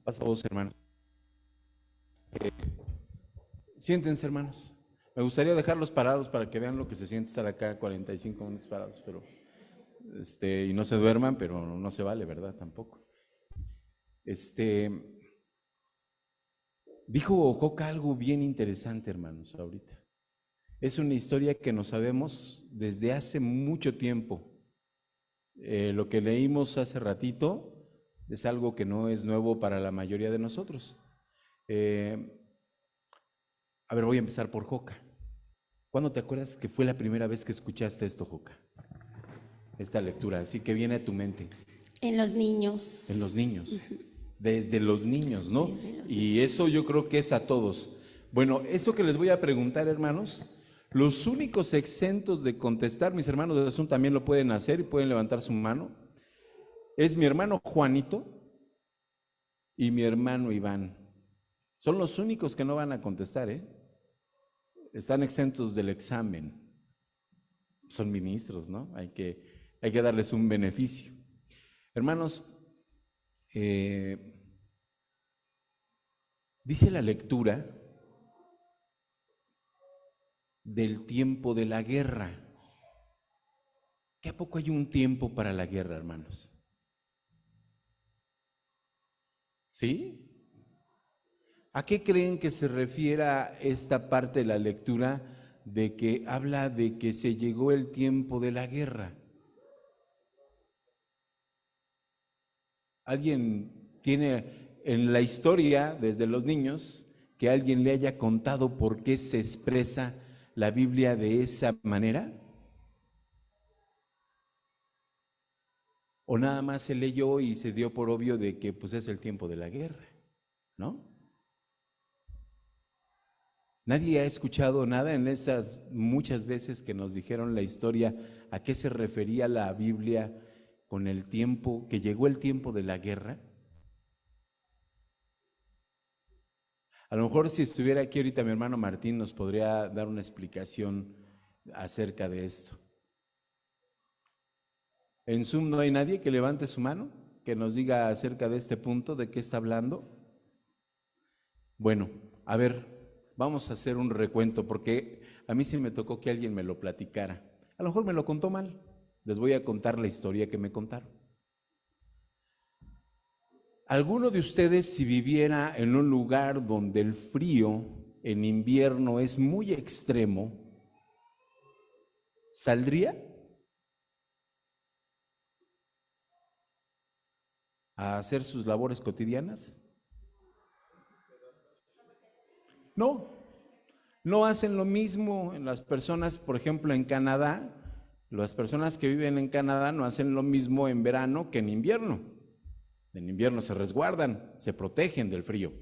Pasa vos, hermanos. Siéntense, hermanos. Me gustaría dejarlos parados para que vean lo que se siente estar acá 45 minutos parados, pero y no se duerman, pero no se vale, ¿verdad? Tampoco. Este, Dijo Joca algo bien interesante, hermanos, ahorita. Es una historia que nos sabemos desde hace mucho tiempo. Lo que leímos hace ratito es algo que no es nuevo para la mayoría de nosotros. Eh, a ver, voy a empezar por Joca. ¿Cuándo te acuerdas que fue la primera vez que escuchaste esto, Joca? Esta lectura, así que viene a tu mente. En los niños. En los niños. Desde los niños, ¿no? Desde los Y niños. eso yo creo que es a todos. Bueno, esto que les voy a preguntar, hermanos, los únicos exentos de contestar, mis hermanos de Asunción también lo pueden hacer y pueden levantar su mano, es mi hermano Juanito y mi hermano Iván. Son los únicos que no van a contestar, ¿eh? Están exentos del examen. Son ministros, ¿no? Hay que darles un beneficio. Hermanos, dice la lectura del tiempo de la guerra. ¿Que a poco hay un tiempo para la guerra, hermanos? ¿Sí? ¿A qué creen que se refiera esta parte de la lectura de que habla de que se llegó el tiempo de la guerra? ¿Alguien tiene en la historia, desde los niños, que alguien le haya contado por qué se expresa la Biblia de esa manera? ¿O nada más se leyó y se dio por obvio de que pues es el tiempo de la guerra, ¿no? Nadie ha escuchado nada en esas muchas veces que nos dijeron la historia a qué se refería la Biblia con el tiempo, que llegó el tiempo de la guerra. A lo mejor si estuviera aquí ahorita mi hermano Martín nos podría dar una explicación acerca de esto. En Zoom no hay nadie que levante su mano, que nos diga acerca de este punto, de qué está hablando. Bueno, a ver, vamos a hacer un recuento, porque a mí sí me tocó que alguien me lo platicara. A lo mejor me lo contó mal. Les voy a contar la historia que me contaron. ¿Alguno de ustedes, si viviera en un lugar donde el frío en invierno es muy extremo, saldría a hacer sus labores cotidianas? No, no hacen lo mismo en las personas, por ejemplo, en Canadá. Las personas que viven en Canadá no hacen lo mismo en verano que en invierno. En invierno se resguardan, se protegen del frío.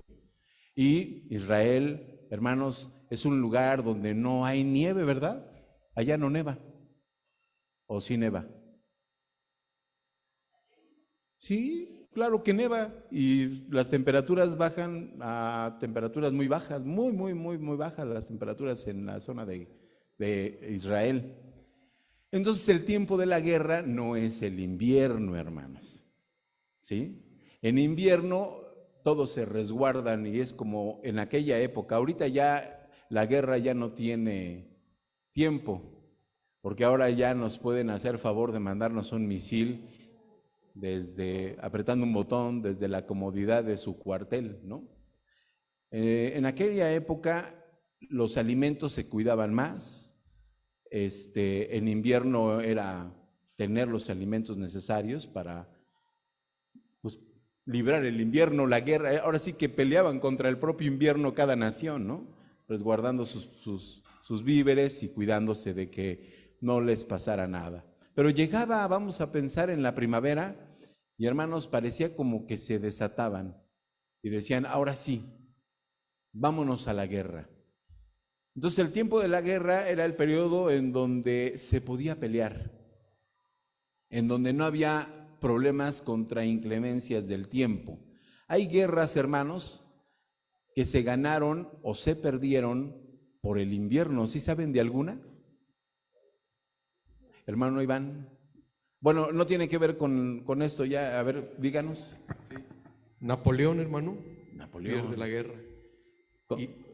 Y Israel, hermanos, es un lugar donde no hay nieve, ¿verdad? Allá no neva. ¿O sí neva? Sí, claro que neva. Y las temperaturas bajan a temperaturas muy bajas, muy bajas las temperaturas en la zona de Israel. Entonces el tiempo de la guerra no es el invierno, hermanos. ¿Sí? En invierno todos se resguardan y es como en aquella época. Ahorita ya la guerra ya no tiene tiempo, porque ahora ya nos pueden hacer favor de mandarnos un misil desde apretando un botón desde la comodidad de su cuartel, ¿no? En aquella época los alimentos se cuidaban más. En invierno era tener los alimentos necesarios para pues, librar el invierno, la guerra. Ahora sí que peleaban contra el propio invierno cada nación, ¿no? Resguardando sus víveres y cuidándose de que no les pasara nada. Pero llegaba, vamos a pensar, en la primavera y hermanos, parecía como que se desataban y decían, ahora sí, vámonos a la guerra. Entonces el tiempo de la guerra era el periodo en donde se podía pelear, en donde no había problemas contra inclemencias del tiempo. Hay guerras, hermanos, que se ganaron o se perdieron por el invierno. ¿Sí saben de alguna? Hermano Iván. Bueno, no tiene que ver con esto ya. A ver, díganos. Sí. Napoleón, hermano, Napoleón. pierde la guerra.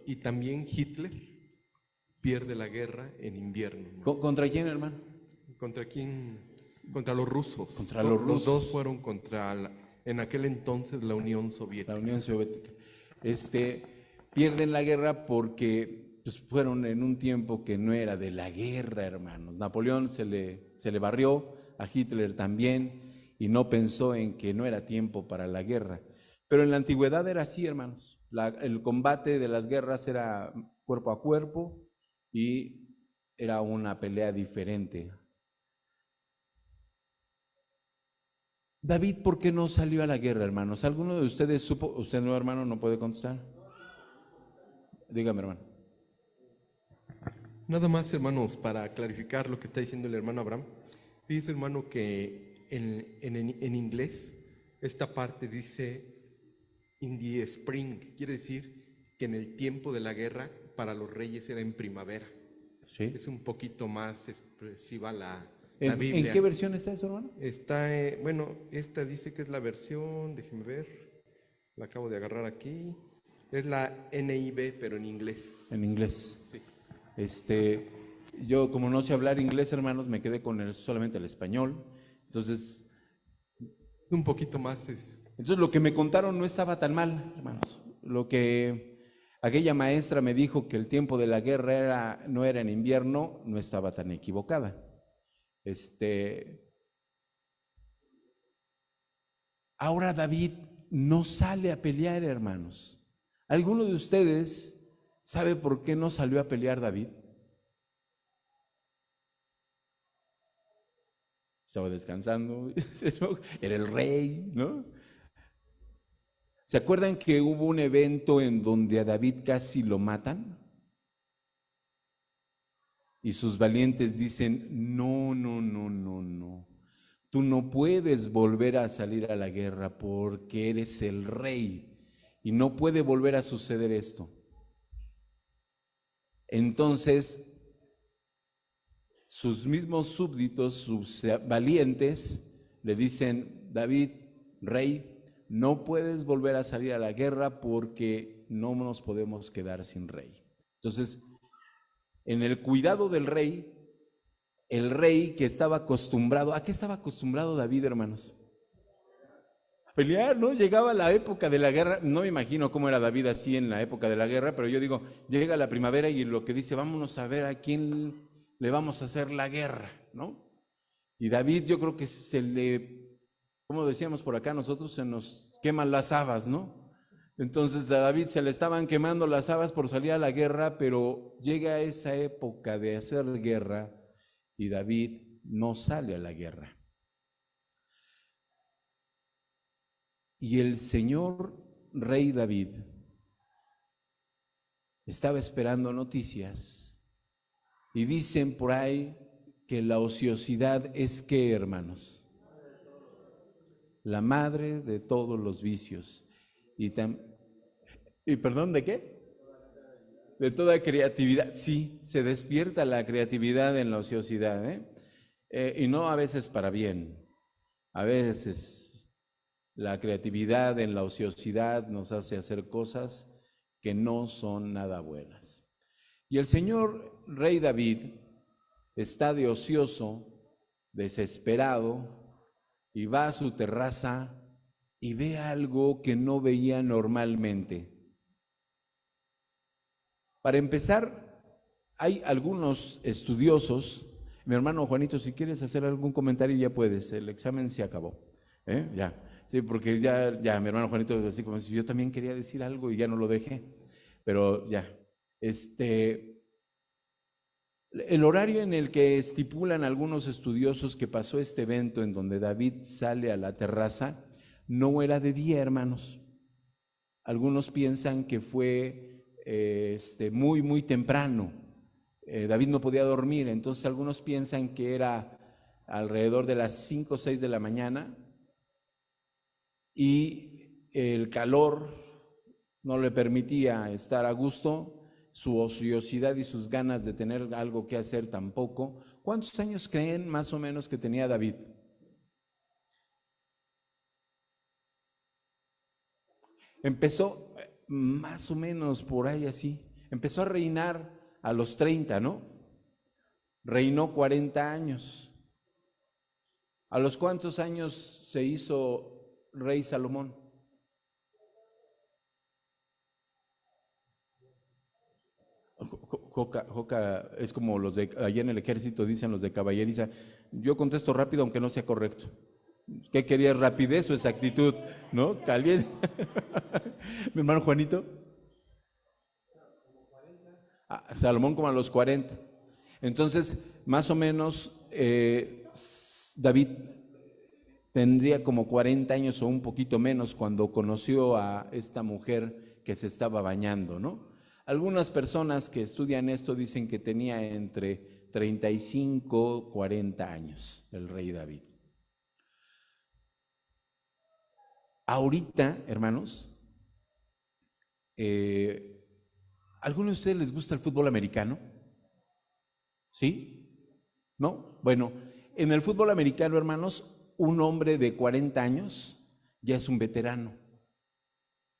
Y también Hitler pierde la guerra en invierno, hermano. ¿Contra quién, hermano? ¿Contra quién? Contra los rusos. Contra los rusos. Los dos fueron contra, en aquel entonces, la Unión Soviética. La Unión Soviética. Pierden la guerra porque pues, fueron en un tiempo que no era de la guerra, hermanos. Napoleón se le barrió, a Hitler también, y no pensó en que no era tiempo para la guerra. Pero en la antigüedad era así, hermanos. El combate de las guerras era cuerpo a cuerpo y era una pelea diferente. David, ¿por qué no salió a la guerra, hermanos? ¿Alguno de ustedes supo? ¿Usted no, hermano, no puede contestar? Dígame, hermano. Nada más, hermanos, para clarificar lo que está diciendo el hermano Abraham. Fíjese, hermano, que en inglés esta parte dice in the spring, quiere decir que en el tiempo de la guerra para los reyes era en primavera. Sí. Es un poquito más expresiva la Biblia. ¿En qué versión está eso, hermano? Está, bueno, esta dice que es la versión, déjeme ver, la acabo de agarrar aquí, es la NIV, pero en inglés. En inglés. Sí. Yo como no sé hablar inglés, hermanos, me quedé con solamente el español, entonces... Un poquito más Entonces lo que me contaron no estaba tan mal, hermanos. Lo que aquella maestra me dijo que el tiempo de la guerra no era en invierno, no estaba tan equivocada. Ahora David no sale a pelear, hermanos. ¿Alguno de ustedes sabe por qué no salió a pelear David? Estaba descansando, era el rey, ¿no? ¿Se acuerdan que hubo un evento en donde a David casi lo matan? Y sus valientes dicen, no, tú no puedes volver a salir a la guerra porque eres el rey y no puede volver a suceder esto. Entonces, sus mismos súbditos, sus valientes, le dicen, David, rey, no puedes volver a salir a la guerra porque no nos podemos quedar sin rey. Entonces, en el cuidado del rey, el rey que estaba acostumbrado, ¿a qué estaba acostumbrado David, hermanos? A pelear, ¿no? Llegaba la época de la guerra, no me imagino cómo era David así en la época de la guerra, pero yo digo, llega la primavera y lo que dice, vámonos a ver a quién le vamos a hacer la guerra, ¿no? Y David, yo creo que como decíamos por acá, nosotros se nos queman las habas, ¿no? Entonces a David se le estaban quemando las habas por salir a la guerra, pero llega esa época de hacer guerra y David no sale a la guerra. Y el señor rey David estaba esperando noticias y dicen por ahí que la ociosidad es ¿qué, hermanos? La madre de todos los vicios. ¿Y perdón, de qué? De toda creatividad. Sí, se despierta la creatividad en la ociosidad, y no a veces para bien. A veces la creatividad en la ociosidad nos hace hacer cosas que no son nada buenas. Y el señor rey David está de ocioso, desesperado, y va a su terraza y ve algo que no veía normalmente. Para empezar, hay algunos estudiosos, mi hermano Juanito, si quieres hacer algún comentario ya puedes, el examen se acabó, ya, sí, porque ya mi hermano Juanito así como si yo también quería decir algo y ya no lo dejé, pero ya, el horario en el que estipulan algunos estudiosos que pasó este evento en donde David sale a la terraza, no era de día, hermanos. Algunos piensan que fue muy temprano. David no podía dormir, entonces algunos piensan que era alrededor de las 5 o 6 de la mañana y el calor no le permitía estar a gusto, su ociosidad y sus ganas de tener algo que hacer tampoco. ¿Cuántos años creen más o menos que tenía David? empezó más o menos por ahí así. Empezó a reinar a los 30, ¿no? Reinó 40 años. ¿A los cuántos años se hizo rey Salomón? Joca es como los de allá en el ejército dicen los de caballeriza. Yo contesto rápido aunque no sea correcto. ¿Qué querías? ¿Rapidez o exactitud? ¿No? Caliente. Mi hermano Juanito. Salomón como a los 40. Entonces, más o menos, David tendría como 40 años o un poquito menos cuando conoció a esta mujer que se estaba bañando, ¿no? Algunas personas que estudian esto dicen que tenía entre 35 y 40 años el rey David. Ahorita, hermanos, ¿alguno de ustedes les gusta el fútbol americano? ¿Sí? ¿No? Bueno, en el fútbol americano, hermanos, un hombre de 40 años ya es un veterano.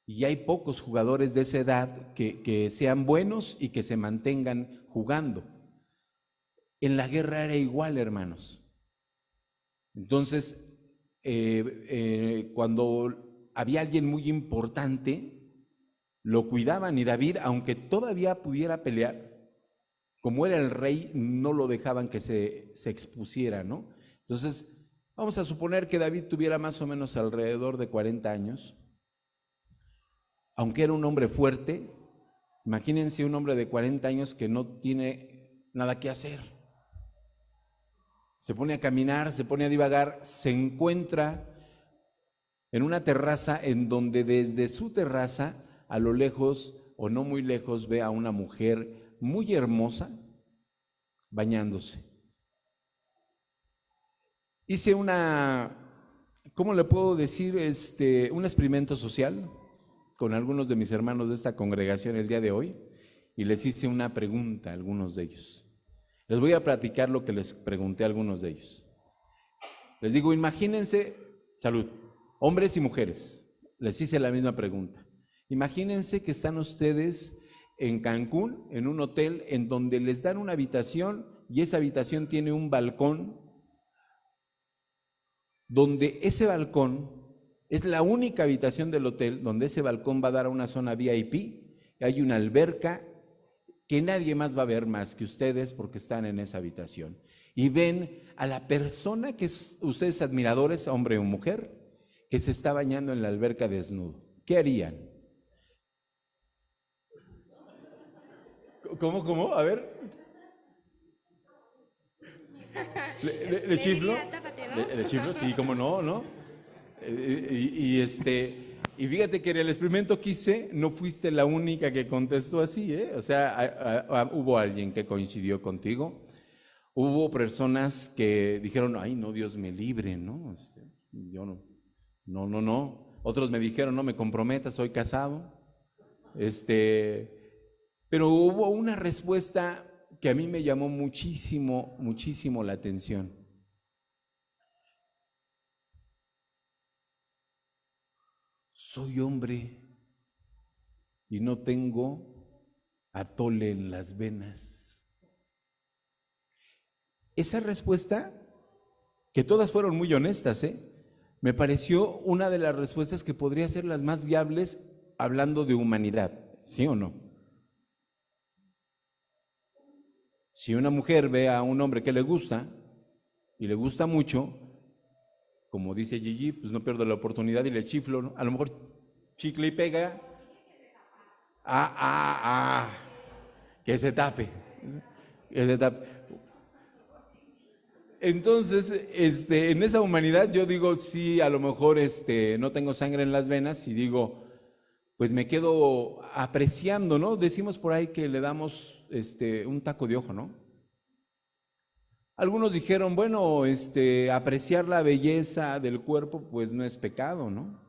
Y hay pocos jugadores de esa edad que sean buenos y que se mantengan jugando. En la guerra era igual, hermanos. Entonces, cuando había alguien muy importante, lo cuidaban y David, aunque todavía pudiera pelear, como era el rey, no lo dejaban que se expusiera, ¿no? Entonces, vamos a suponer que David tuviera más o menos alrededor de 40 años, aunque era un hombre fuerte. Imagínense un hombre de 40 años que no tiene nada que hacer. Se pone a caminar, se pone a divagar, se encuentra en una terraza en donde desde su terraza, a lo lejos o no muy lejos, ve a una mujer muy hermosa bañándose. Hice ¿cómo le puedo decir? Un experimento social con algunos de mis hermanos de esta congregación el día de hoy y les hice una pregunta a algunos de ellos. Les voy a platicar lo que les pregunté a algunos de ellos. Les digo, imagínense, salud, hombres y mujeres, les hice la misma pregunta. Imagínense que están ustedes en Cancún, en un hotel en donde les dan una habitación y esa habitación tiene un balcón donde ese balcón es la única habitación del hotel donde ese balcón va a dar a una zona VIP, hay una alberca que nadie más va a ver más que ustedes porque están en esa habitación. Y ven a la persona que ustedes admiradores, hombre o mujer, que se está bañando en la alberca desnudo. ¿Qué harían? ¿Cómo? A ver. ¿Le chiflo? ¿Le chiflo? Sí, cómo no, ¿no? Y fíjate que en el experimento que hice, no fuiste la única que contestó así, ¿eh? O sea, hubo alguien que coincidió contigo. Hubo personas que dijeron, ay, no, Dios me libre, ¿no? Yo no. Otros me dijeron, no me comprometas, soy casado. Pero hubo una respuesta que a mí me llamó muchísimo, muchísimo la atención. Soy hombre y no tengo atole en las venas. Esa respuesta, que todas fueron muy honestas, me pareció una de las respuestas que podría ser las más viables hablando de humanidad, ¿sí o no? Si una mujer ve a un hombre que le gusta y le gusta mucho, como dice Gigi, pues no pierdo la oportunidad y le chiflo, ¿no? A lo mejor chicle y pega. Que se tape. Entonces, en esa humanidad yo digo, sí, a lo mejor no tengo sangre en las venas y digo, pues me quedo apreciando, ¿no? Decimos por ahí que le damos un taco de ojo, ¿no? Algunos dijeron, bueno, apreciar la belleza del cuerpo, pues no es pecado, ¿no?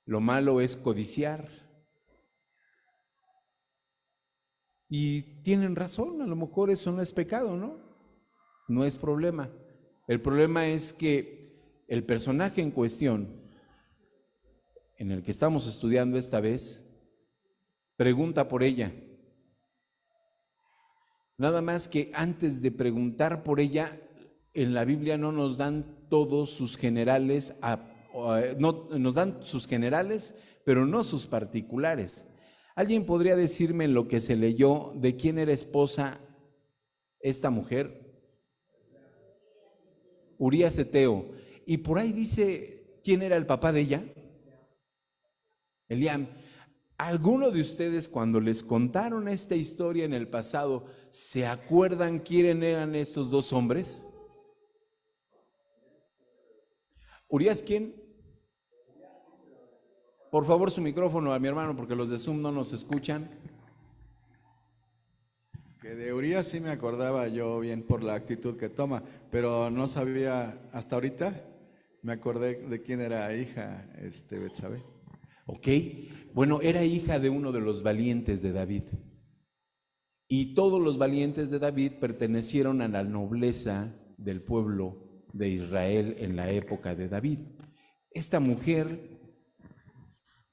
Lo malo es codiciar. Y tienen razón, a lo mejor eso no es pecado, ¿no? No es problema. El problema es que el personaje en cuestión en el que estamos estudiando esta vez, pregunta por ella. Nada más que antes de preguntar por ella, en la Biblia no nos dan todos sus generales, no, nos dan sus generales, pero no sus particulares. ¿Alguien podría decirme en lo que se leyó de quién era esposa esta mujer? Urías Eteo. Y por ahí dice quién era el papá de ella. Eliam. ¿Alguno de ustedes cuando les contaron esta historia en el pasado, se acuerdan quién eran estos dos hombres? ¿Urías quién? Por favor, su micrófono a mi hermano, porque los de Zoom no nos escuchan. Que de Urías sí me acordaba yo bien por la actitud que toma, pero no sabía, hasta ahorita me acordé de quién era hija Betsabé. Ok, bueno, era hija de uno de los valientes de David. Y todos los valientes de David pertenecieron a la nobleza del pueblo de Israel en la época de David. Esta mujer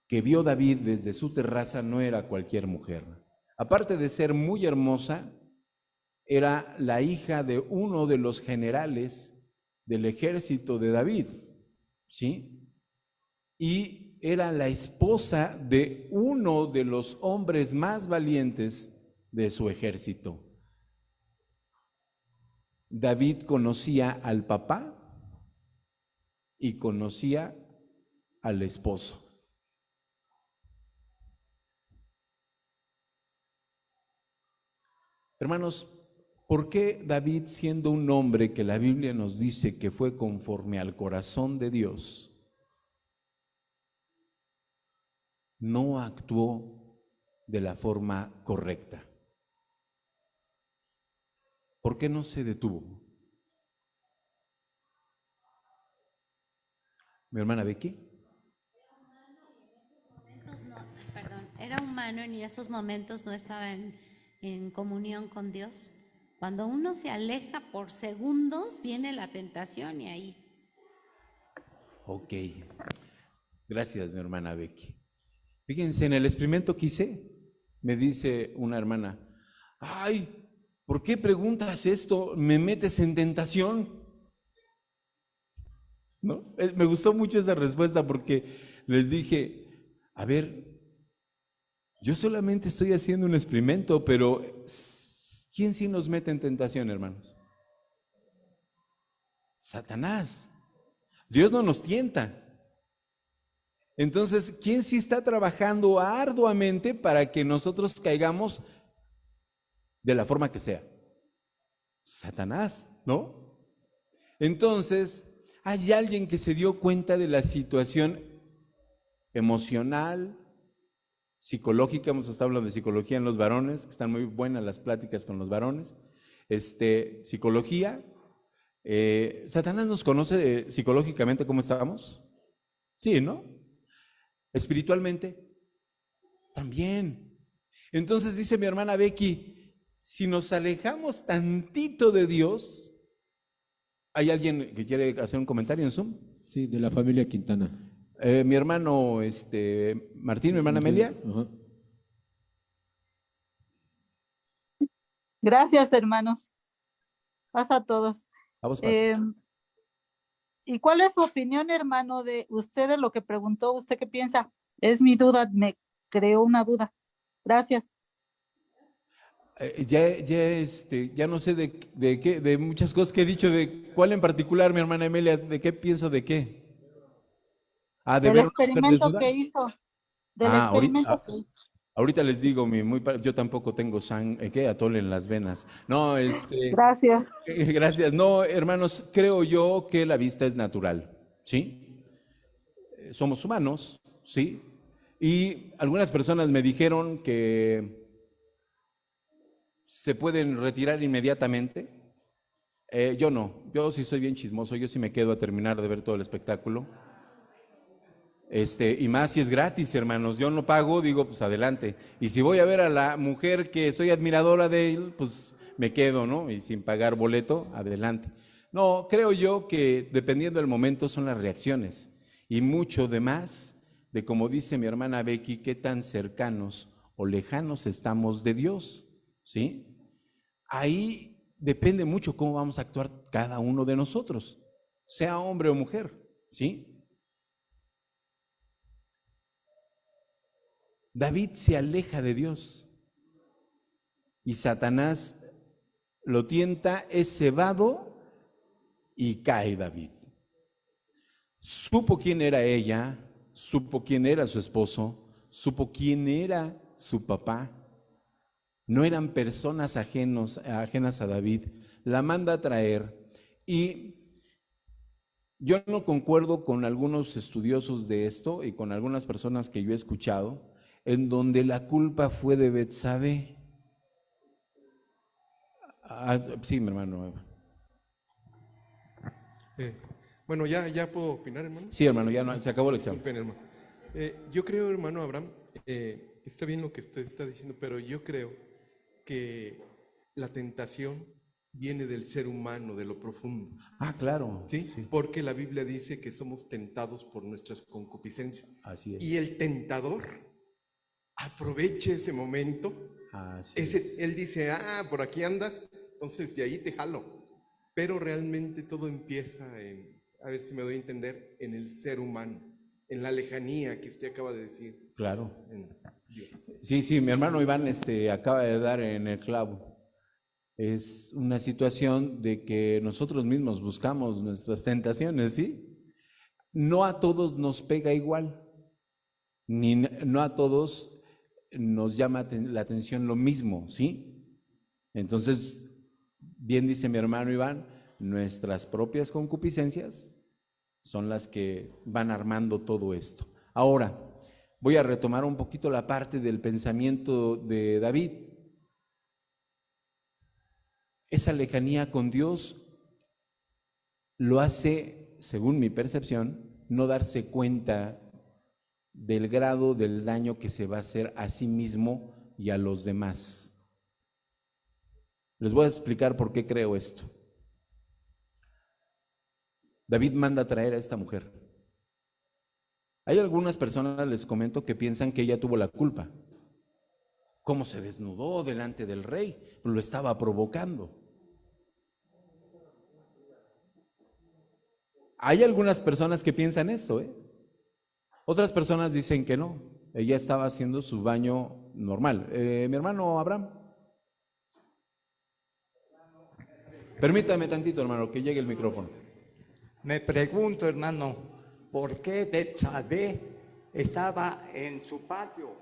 que vio David desde su terraza no era cualquier mujer. Aparte de ser muy hermosa, era la hija de uno de los generales del ejército de David, ¿sí? Y era la esposa de uno de los hombres más valientes de su ejército. David conocía al papá y conocía al esposo. Hermanos, ¿por qué David, siendo un hombre que la Biblia nos dice que fue conforme al corazón de Dios, no actuó de la forma correcta? ¿Por qué no se detuvo? Mi hermana Becky. Era humano y en esos momentos no estaba en comunión con Dios. Cuando uno se aleja por segundos, viene la tentación y ahí. Ok, gracias mi hermana Becky. Fíjense, en el experimento que hice, me dice una hermana, ay, ¿por qué preguntas esto? ¿Me metes en tentación? ¿No? Me gustó mucho esa respuesta porque les dije, a ver, yo solamente estoy haciendo un experimento, pero ¿quién sí nos mete en tentación, hermanos? Satanás. Dios no nos tienta. Entonces, ¿quién sí está trabajando arduamente para que nosotros caigamos de la forma que sea? Satanás, ¿no? Entonces, hay alguien que se dio cuenta de la situación emocional, psicológica. Hemos estado hablando de psicología en los varones, que están muy buenas las pláticas con los varones. Psicología. ¿Satanás nos conoce psicológicamente cómo estamos? Sí, ¿no? Espiritualmente, también. Entonces dice mi hermana Becky, si nos alejamos tantito de Dios, ¿hay alguien que quiere hacer un comentario en Zoom? Sí, de la familia Quintana. Mi hermano Martín, mi hermana Amelia. Ajá. Gracias, hermanos. Paz a todos. A vos, paz. ¿Y cuál es su opinión, hermano, de usted, de lo que preguntó? ¿Usted qué piensa? Es mi duda, me creó una duda. Gracias. Ya no sé de qué, de muchas cosas que he dicho, de cuál en particular, mi hermana Amelia, de qué pienso, de qué. Ah, de Del ver una mujer experimento desnuda. que hizo. Del Ah, experimento que hizo. ahorita les digo, yo tampoco tengo atole en las venas. No, Gracias. gracias. No, hermanos, creo yo que la vista es natural, ¿sí? Somos humanos, ¿sí? Y algunas personas me dijeron que se pueden retirar inmediatamente. Yo no, yo sí soy bien chismoso, yo sí me quedo a terminar de ver todo el espectáculo. Y más si es gratis, hermanos, yo no pago, digo, pues adelante. Y si voy a ver a la mujer que soy admiradora de él, pues me quedo, ¿no? Y sin pagar boleto, adelante. No, creo yo que dependiendo del momento son las reacciones. Y mucho de más de, como dice mi hermana Becky, qué tan cercanos o lejanos estamos de Dios, ¿sí? Ahí depende mucho cómo vamos a actuar cada uno de nosotros, sea hombre o mujer, ¿sí? David se aleja de Dios y Satanás lo tienta, es cebado y cae David. Supo quién era ella, supo quién era su esposo, supo quién era su papá. No eran personas ajenas a David. La manda a traer y yo no concuerdo con algunos estudiosos de esto y con algunas personas que yo he escuchado, en donde la culpa fue de Betsabé. Sí, mi hermano. Bueno, ¿ya puedo opinar, hermano? Sí, hermano, ya no, se acabó el examen. Disculpen, hermano. Yo creo, hermano Abraham, está bien lo que usted está diciendo, pero yo creo que la tentación viene del ser humano, de lo profundo. Ah, claro. ¿Sí? Porque la Biblia dice que somos tentados por nuestras concupiscencias. Así es. Y el tentador aprovecha ese momento. Así es. Él dice, por aquí andas, entonces de ahí te jalo. Pero realmente todo empieza a ver si me doy a entender, en el ser humano, en la lejanía que usted acaba de decir. Claro. En Dios. Sí, mi hermano Iván acaba de dar en el clavo. Es una situación de que nosotros mismos buscamos nuestras tentaciones, ¿sí? No a todos nos pega igual, no a todos nos llama la atención lo mismo, ¿sí? Entonces, bien dice mi hermano Iván, nuestras propias concupiscencias son las que van armando todo esto. Ahora, voy a retomar un poquito la parte del pensamiento de David. Esa lejanía con Dios lo hace, según mi percepción, no darse cuenta del grado del daño que se va a hacer a sí mismo y a los demás. Les voy a explicar por qué creo esto. David manda a traer a esta mujer. Hay algunas personas, les comento, que piensan que ella tuvo la culpa. ¿Cómo se desnudó delante del rey? Lo estaba provocando. Hay algunas personas que piensan esto, Otras personas dicen que no. Ella estaba haciendo su baño normal. Mi hermano Abraham. Permítame tantito, hermano, que llegue el micrófono. Me pregunto, hermano, ¿por qué Betsabé estaba en su patio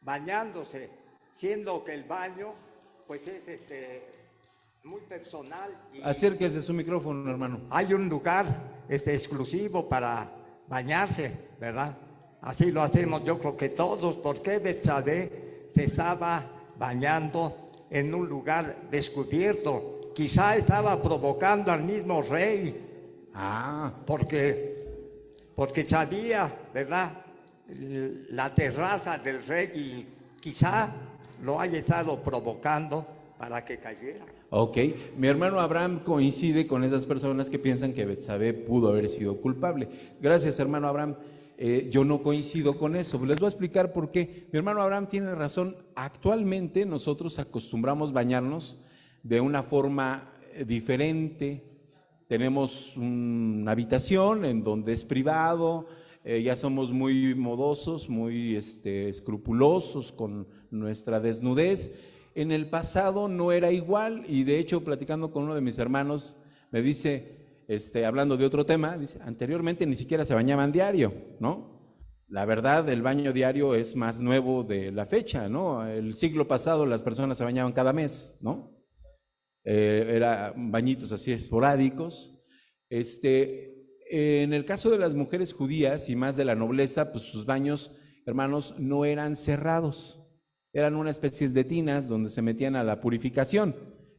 bañándose, siendo que el baño pues es muy personal? Y acérquese a su micrófono, hermano. hay un lugar exclusivo para bañarse, ¿verdad? Así lo hacemos, yo creo que todos. ¿Por qué Betsabé se estaba bañando en un lugar descubierto? Quizá estaba provocando al mismo rey. Porque sabía, ¿verdad?, la terraza del rey y quizá lo haya estado provocando para que cayera. Ok, mi hermano Abraham coincide con esas personas que piensan que Betsabé pudo haber sido culpable. Gracias, hermano Abraham. Yo no coincido con eso. Les voy a explicar por qué. Mi hermano Abraham tiene razón. Actualmente nosotros acostumbramos bañarnos de una forma diferente. Tenemos una habitación en donde es privado, ya somos muy modosos, muy escrupulosos con nuestra desnudez. En el pasado no era igual y de hecho platicando con uno de mis hermanos me dice, hablando de otro tema, dice, anteriormente ni siquiera se bañaban diario, ¿no? La verdad, el baño diario es más nuevo de la fecha, ¿no? El siglo pasado las personas se bañaban cada mes, ¿no? Eran bañitos así esporádicos. En el caso de las mujeres judías y más de la nobleza, pues sus baños, hermanos, no eran cerrados, eran una especie de tinas donde se metían a la purificación.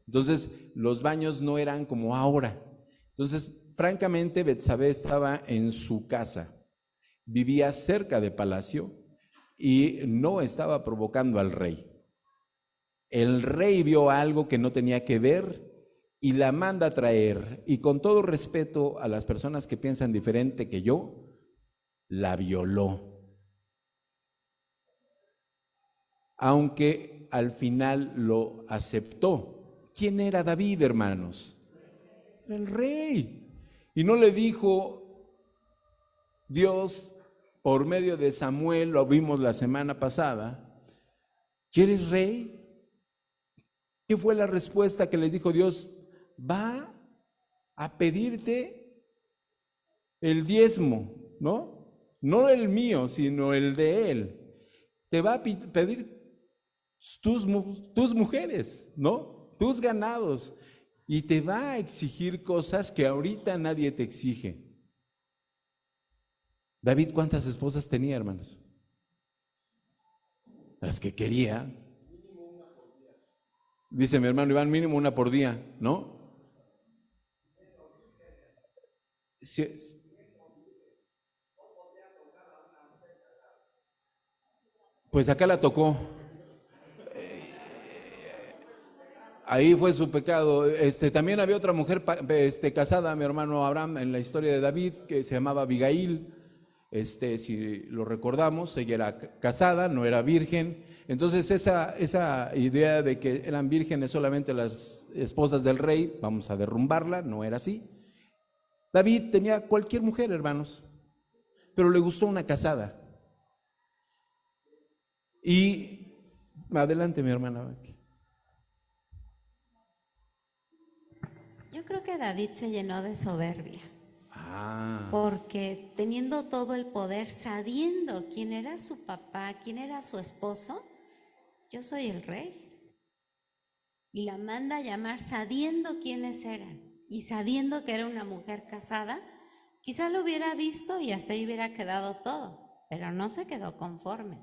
Entonces, los baños no eran como ahora. Entonces, francamente, Betsabé estaba en su casa, vivía cerca de palacio y no estaba provocando al rey. El rey vio algo que no tenía que ver y la manda a traer. Y con todo respeto a las personas que piensan diferente que yo, la violó. Aunque al final lo aceptó. ¿Quién era David, hermanos? El rey. Y no le dijo Dios por medio de Samuel, lo vimos la semana pasada, ¿quieres rey? ¿Qué fue la respuesta que les dijo Dios? Va a pedirte el diezmo, ¿no? No el mío, sino el de él. Te va a pedir tus mujeres, ¿no? Tus ganados. Y te va a exigir cosas que ahorita nadie te exige. David, ¿cuántas esposas tenía, hermanos? Las que quería. Dice mi hermano Iván, mínimo una por día, ¿no? Pues acá la tocó. Ahí fue su pecado. También había otra mujer casada, mi hermano Abraham, en la historia de David, que se llamaba Abigail. Si lo recordamos, ella era casada, no era virgen. Entonces esa idea de que eran vírgenes solamente las esposas del rey, vamos a derrumbarla, no era así. David tenía cualquier mujer, hermanos, pero le gustó una casada. Y adelante, mi hermana. Yo creo que David se llenó de soberbia. Porque teniendo todo el poder, sabiendo quién era su papá, quién era su esposo, yo soy el rey. Y la manda a llamar sabiendo quiénes eran y sabiendo que era una mujer casada. Quizá lo hubiera visto y hasta ahí hubiera quedado todo, pero no se quedó conforme.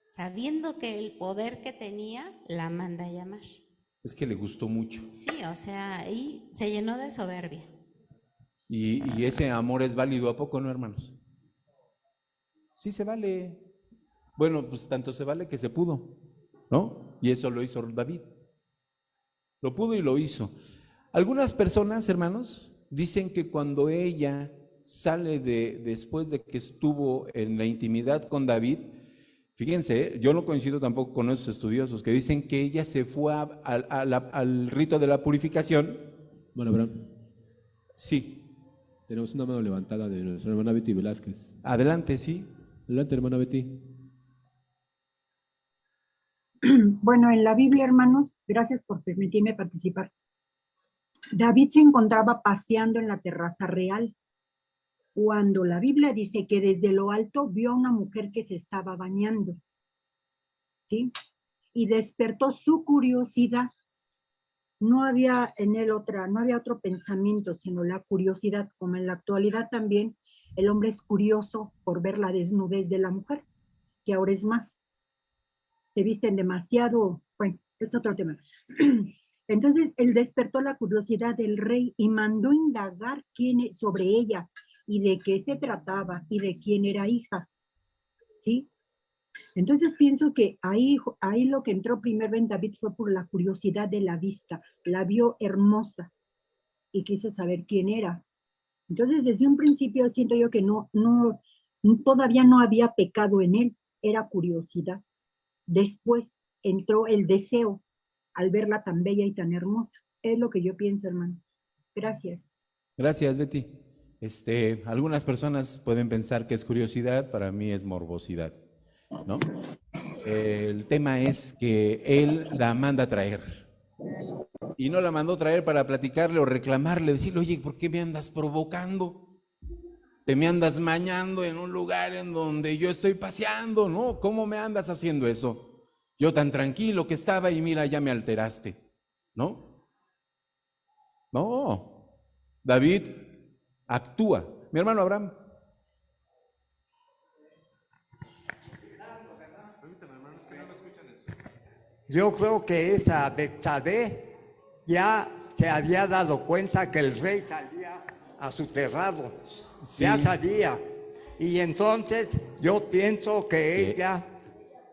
Sabiendo que el poder que tenía, la manda a llamar. Es que le gustó mucho. Sí, o sea, ahí se llenó de soberbia. Y ese amor es válido, ¿a poco no, hermanos? Sí se vale. Bueno, pues tanto se vale que se pudo, ¿no? Y eso lo hizo David. Lo pudo y lo hizo. Algunas personas, hermanos, dicen que cuando ella sale después de que estuvo en la intimidad con David, fíjense, yo no coincido tampoco con esos estudiosos que dicen que ella se fue al rito de la purificación. Bueno, Abraham, Sí. tenemos una mano levantada de nuestra hermana Betty Velázquez. Adelante, sí. Adelante, hermana Betty. Bueno, en la Biblia, hermanos, gracias por permitirme participar. David se encontraba paseando en la terraza real cuando la Biblia dice que desde lo alto vio a una mujer que se estaba bañando, ¿sí? Y despertó su curiosidad. No había en él no había otro pensamiento, sino la curiosidad, como en la actualidad también el hombre es curioso por ver la desnudez de la mujer, que ahora es más. Se visten demasiado, bueno, es otro tema. Entonces, él despertó la curiosidad del rey y mandó indagar sobre ella y de qué se trataba y de quién era hija, ¿sí? Entonces pienso que ahí lo que entró primero en David fue por la curiosidad de la vista, la vio hermosa y quiso saber quién era. Entonces, desde un principio siento yo que todavía no había pecado en él, era curiosidad. Después entró el deseo al verla tan bella y tan hermosa. Es lo que yo pienso, hermano. Gracias. Gracias, Betty. Algunas personas pueden pensar que es curiosidad, para mí es morbosidad, ¿no? El tema es que él la manda a traer. Y no la mandó traer para platicarle o reclamarle, decirle, oye, ¿por qué me andas provocando? Te me andas mañando en un lugar en donde yo estoy paseando, ¿no? ¿Cómo me andas haciendo eso? Yo tan tranquilo que estaba y mira, ya me alteraste, ¿no? No, David actúa. Mi hermano Abraham. Yo creo que esta Betsabé ya se había dado cuenta que el rey salía a su terrado, ya sabía. Y entonces yo pienso que ella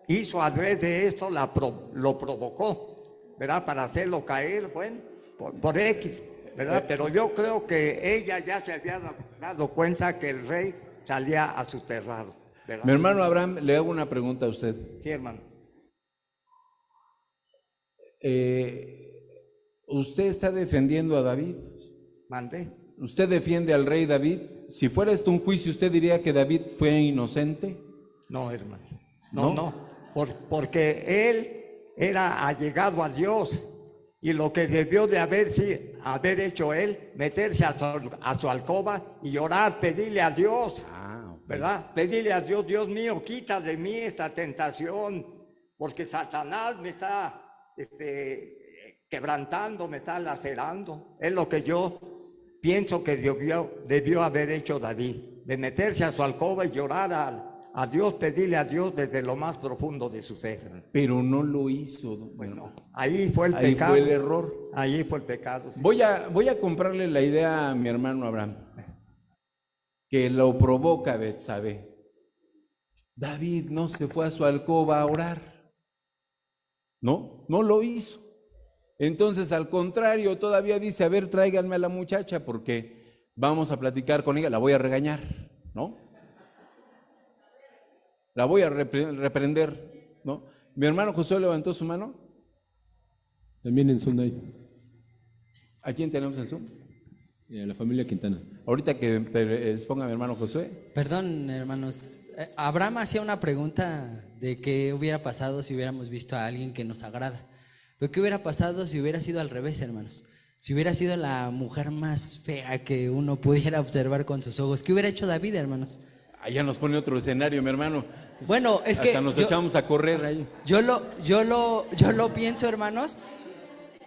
hizo adrede esto, lo provocó, ¿verdad? Para hacerlo caer, bueno, por X, ¿verdad? Pero yo creo que ella ya se había dado cuenta que el rey salía a su terrado, ¿verdad? Mi hermano Abraham, le hago una pregunta a usted. Sí, hermano. ¿Usted está defendiendo a David? Mandé. ¿Usted defiende al rey David? Si fuera esto un juicio, ¿usted diría que David fue inocente? No, hermano. ¿No? No. Porque él era allegado a Dios. Y lo que debió de haber hecho él, meterse a su alcoba y orar, pedirle a Dios, ¿verdad? Pedirle a Dios, Dios mío, quita de mí esta tentación, porque Satanás me está quebrantando, me está lacerando. Es lo que yo pienso que debió haber hecho David, de meterse a su alcoba y llorar a Dios, pedirle a Dios desde lo más profundo de su ser. Pero no lo hizo. Bueno, ahí fue el ahí pecado. fue el error. Ahí fue el pecado. Sí. Voy a comprarle la idea a mi hermano Abraham, que lo provoca Betsabé. David no se fue a su alcoba a orar. No lo hizo. Entonces, al contrario, todavía dice, a ver, tráiganme a la muchacha porque vamos a platicar con ella, la voy a regañar, ¿no? La voy a reprender, ¿no? Mi hermano Josué levantó su mano. También en Zoom hay, ¿A quién tenemos en Zoom? la familia Quintana. Ahorita que te exponga mi hermano Josué. Perdón, hermanos. Abraham hacía una pregunta de qué hubiera pasado si hubiéramos visto a alguien que nos agrada. Pero qué hubiera pasado si hubiera sido al revés, hermanos. Si hubiera sido la mujer más fea que uno pudiera observar con sus ojos. ¿Qué hubiera hecho David, hermanos? Allá nos pone otro escenario, mi hermano. Bueno, es hasta que nos echamos a correr ahí. Yo lo pienso, hermanos.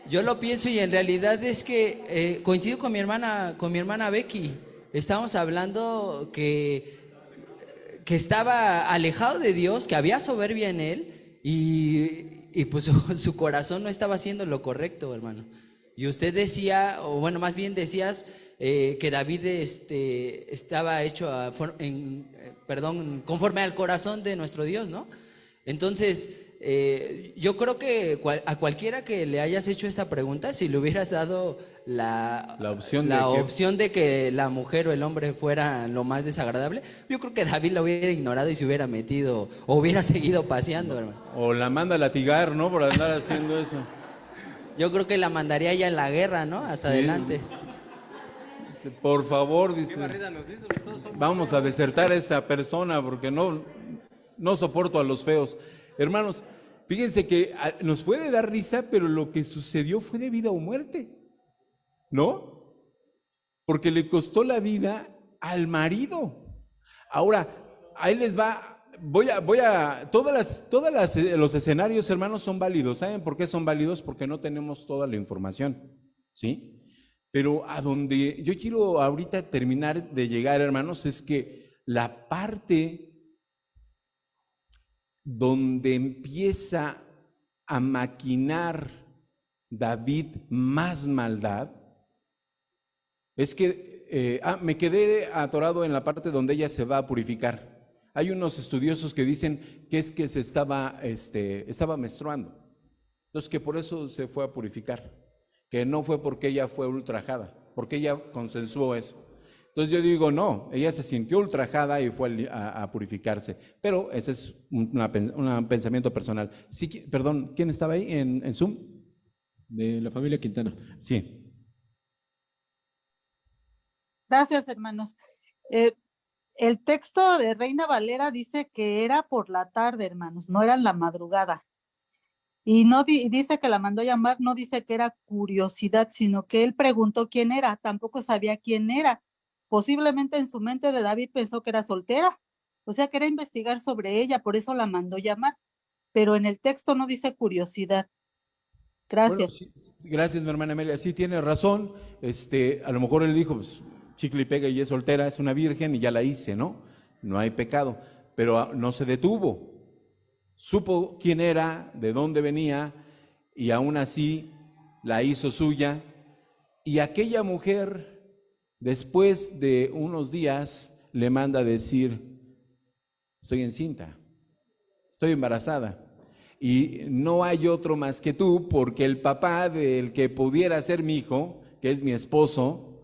Yo lo pienso y en realidad es que coincido con mi hermana Becky. Estamos hablando que estaba alejado de Dios, que había soberbia en él y pues su corazón no estaba haciendo lo correcto, hermano. Y usted decía, o bueno, más bien decías que David estaba hecho conforme al corazón de nuestro Dios, ¿no? Entonces, yo creo que a cualquiera que le hayas hecho esta pregunta, si le hubieras dado la opción de que la mujer o el hombre fuera lo más desagradable, yo creo que David lo hubiera ignorado y se hubiera metido o hubiera seguido paseando, hermano. O la manda a latigar, ¿no? Por andar haciendo eso. Yo creo que la mandaría ya en la guerra, ¿no? Hasta adelante. Dice, por favor, dice, vamos a desertar a esa persona porque no soporto a los feos. Hermanos, fíjense que nos puede dar risa, pero lo que sucedió fue de vida o muerte, ¿no? Porque le costó la vida al marido. Ahora, ahí les va. Los escenarios, hermanos, son válidos. ¿Saben por qué son válidos? Porque no tenemos toda la información, ¿sí? Pero a donde yo quiero ahorita terminar de llegar, hermanos, es que la parte donde empieza a maquinar David más maldad, es que, me quedé atorado en la parte donde ella se va a purificar. Hay unos estudiosos que dicen que es que se estaba menstruando, entonces que por eso se fue a purificar, que no fue porque ella fue ultrajada, porque ella consensuó eso. Entonces yo digo, no, ella se sintió ultrajada y fue a purificarse, pero ese es un pensamiento personal. Sí, perdón, ¿quién estaba ahí en Zoom? De la familia Quintana. Sí. Gracias, hermanos. El texto de Reina Valera dice que era por la tarde, hermanos, no era en la madrugada. Y no dice que la mandó llamar, no dice que era curiosidad, sino que él preguntó quién era, tampoco sabía quién era. Posiblemente en su mente de David pensó que era soltera, o sea, quería investigar sobre ella, por eso la mandó llamar. Pero en el texto no dice curiosidad. Gracias. Bueno, sí, gracias, mi hermana Amelia. Sí, tiene razón. A lo mejor él dijo, pues, chicle y pega y es soltera, es una virgen y ya la hice, ¿no? No hay pecado. Pero no se detuvo. Supo quién era, de dónde venía y aún así la hizo suya. Y aquella mujer, después de unos días, le manda a decir, estoy encinta, estoy embarazada. Y no hay otro más que tú, porque el papá del que pudiera ser mi hijo, que es mi esposo,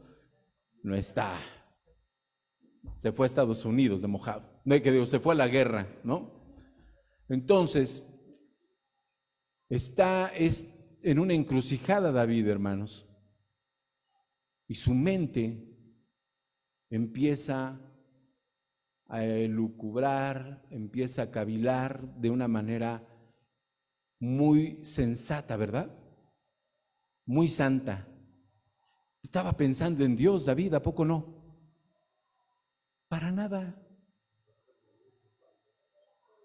no está. se fue a Estados Unidos de mojado, se fue a la guerra, ¿no? Entonces, es en una encrucijada David, hermanos, y su mente empieza a elucubrar, empieza a cavilar de una manera muy sensata, ¿verdad? Muy santa. Estaba pensando en Dios, David, ¿a poco no? Para nada.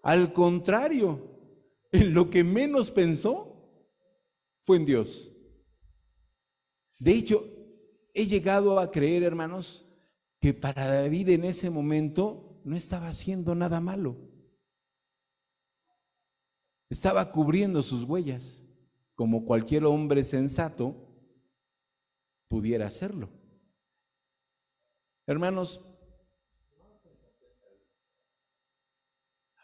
Al contrario, en lo que menos pensó fue en Dios. De hecho, he llegado a creer, hermanos, que para David en ese momento no estaba haciendo nada malo. Estaba cubriendo sus huellas, como cualquier hombre sensato pudiera hacerlo. Hermanos,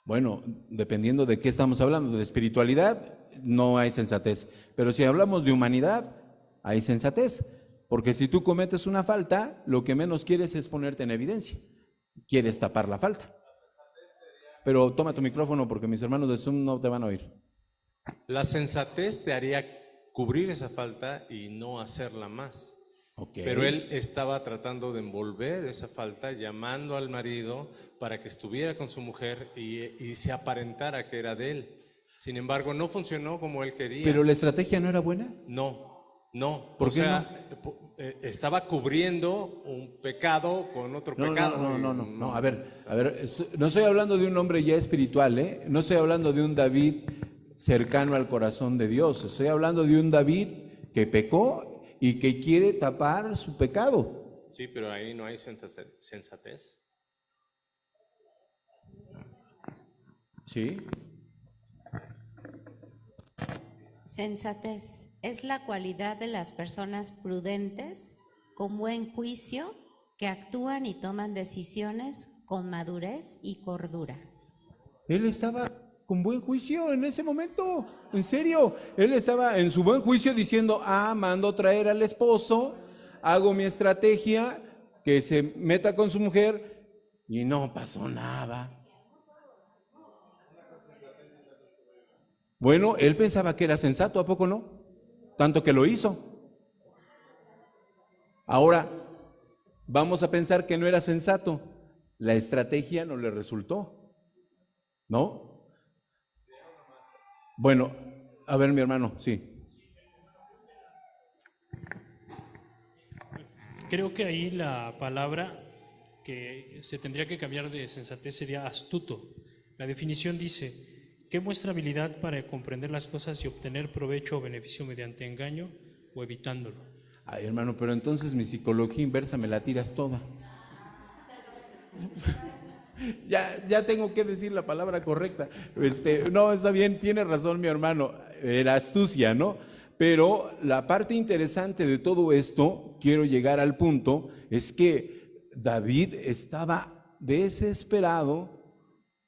bueno, dependiendo de qué estamos hablando, de espiritualidad, no hay sensatez. Pero si hablamos de humanidad, hay sensatez. Porque si tú cometes una falta, lo que menos quieres es ponerte en evidencia. Quieres tapar la falta. Pero toma tu micrófono porque mis hermanos de Zoom no te van a oír. La sensatez te haría cubrir esa falta y no hacerla más. Okay. Pero él estaba tratando de envolver esa falta, llamando al marido para que estuviera con su mujer y se aparentara que era de él. Sin embargo, no funcionó como él quería. ¿Pero la estrategia no era buena? No. ¿Por qué no? Estaba cubriendo un pecado con otro pecado. No, a ver, no estoy hablando de un hombre ya espiritual, ¿eh? No estoy hablando de un David cercano al corazón de Dios. Estoy hablando de un David que pecó y que quiere tapar su pecado. Sí, pero ahí no hay sensatez. Sí. Sensatez es la cualidad de las personas prudentes, con buen juicio, que actúan y toman decisiones con madurez y cordura. Él estaba con buen juicio en ese momento, en serio. Él estaba en su buen juicio diciendo, mando traer al esposo, hago mi estrategia, que se meta con su mujer, y no pasó nada. Bueno, él pensaba que era sensato, ¿a poco no? Tanto que lo hizo. Ahora, vamos a pensar que no era sensato. La estrategia no le resultó, ¿no? Bueno, a ver, mi hermano, sí. Creo que ahí la palabra que se tendría que cambiar de sensatez sería astuto. La definición dice: ¿qué muestra habilidad para comprender las cosas y obtener provecho o beneficio mediante engaño o evitándolo? Ay, hermano, pero entonces mi psicología inversa me la tiras toda. Ya tengo que decir la palabra correcta. No, está bien, tiene razón mi hermano, era astucia, ¿no? Pero la parte interesante de todo esto, quiero llegar al punto, es que David estaba desesperado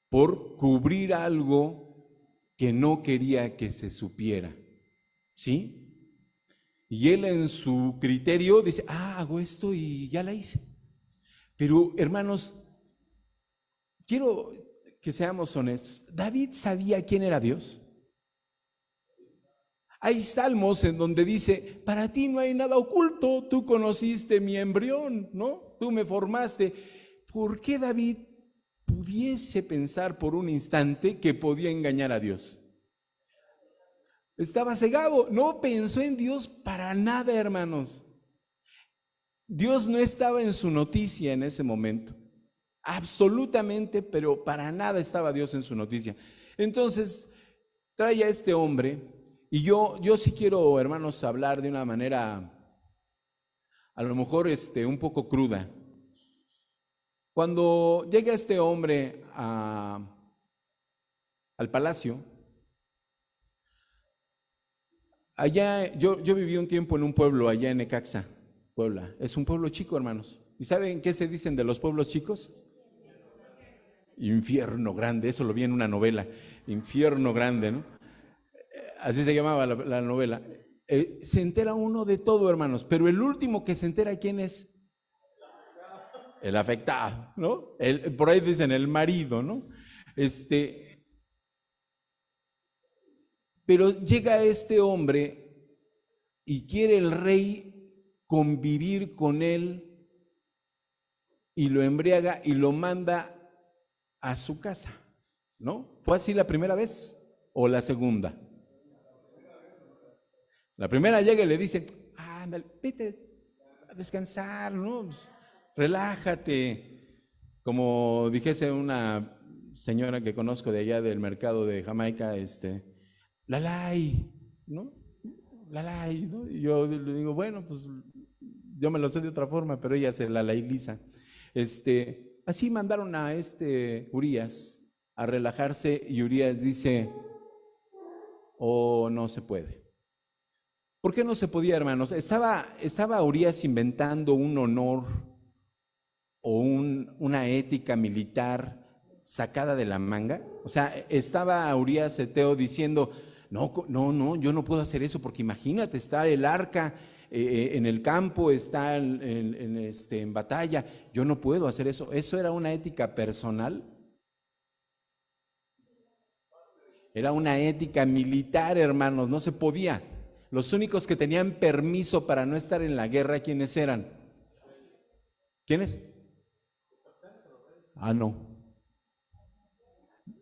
por cubrir algo que no quería que se supiera, ¿sí? Y él en su criterio dice, hago esto y ya la hice. Pero hermanos, quiero que seamos honestos. ¿David sabía quién era Dios? Hay salmos en donde dice, para ti no hay nada oculto, tú conociste mi embrión, ¿no? Tú me formaste. ¿Por qué David pudiese pensar por un instante que podía engañar a Dios? Estaba cegado, no pensó en Dios para nada, hermanos. Dios no estaba en su noticia en ese momento. Absolutamente, pero para nada estaba Dios en su noticia. Entonces, trae a este hombre, y yo sí quiero, hermanos, hablar de una manera, a lo mejor un poco cruda. Cuando llega este hombre al palacio, allá, yo viví un tiempo en un pueblo allá en Necaxa, Puebla. Es un pueblo chico, hermanos. ¿Y saben qué se dicen de los pueblos chicos? Infierno grande, eso lo vi en una novela, Infierno Grande, ¿no? Así se llamaba la novela. Se entera uno de todo, hermanos, pero el último que se entera, ¿quién es? el afectado, ¿no? Por ahí dicen el marido, ¿no? Pero llega este hombre y quiere el rey convivir con él y lo embriaga y lo manda a su casa, ¿no? ¿Fue así la primera vez o la segunda? La primera llega y le dice, ándale, vete a descansar, ¿no? Relájate. Como dijese una señora que conozco de allá del mercado de Jamaica, Lalay, ¿no? Lalay, ¿no? Y yo le digo, bueno, pues yo me lo sé de otra forma, pero ella se lalailiza. Así mandaron a Urías a relajarse y Urías dice, oh, no se puede. ¿Por qué no se podía, hermanos? ¿Estaba Urías inventando un honor o una ética militar sacada de la manga? O sea, ¿estaba Urías Eteo diciendo, no, yo no puedo hacer eso porque imagínate, está el arca en el campo, está en batalla, yo no puedo hacer eso? ¿Eso era una ética personal? Era una ética militar, hermanos, no se podía. Los únicos que tenían permiso para no estar en la guerra, ¿quiénes eran? ¿Quiénes? No.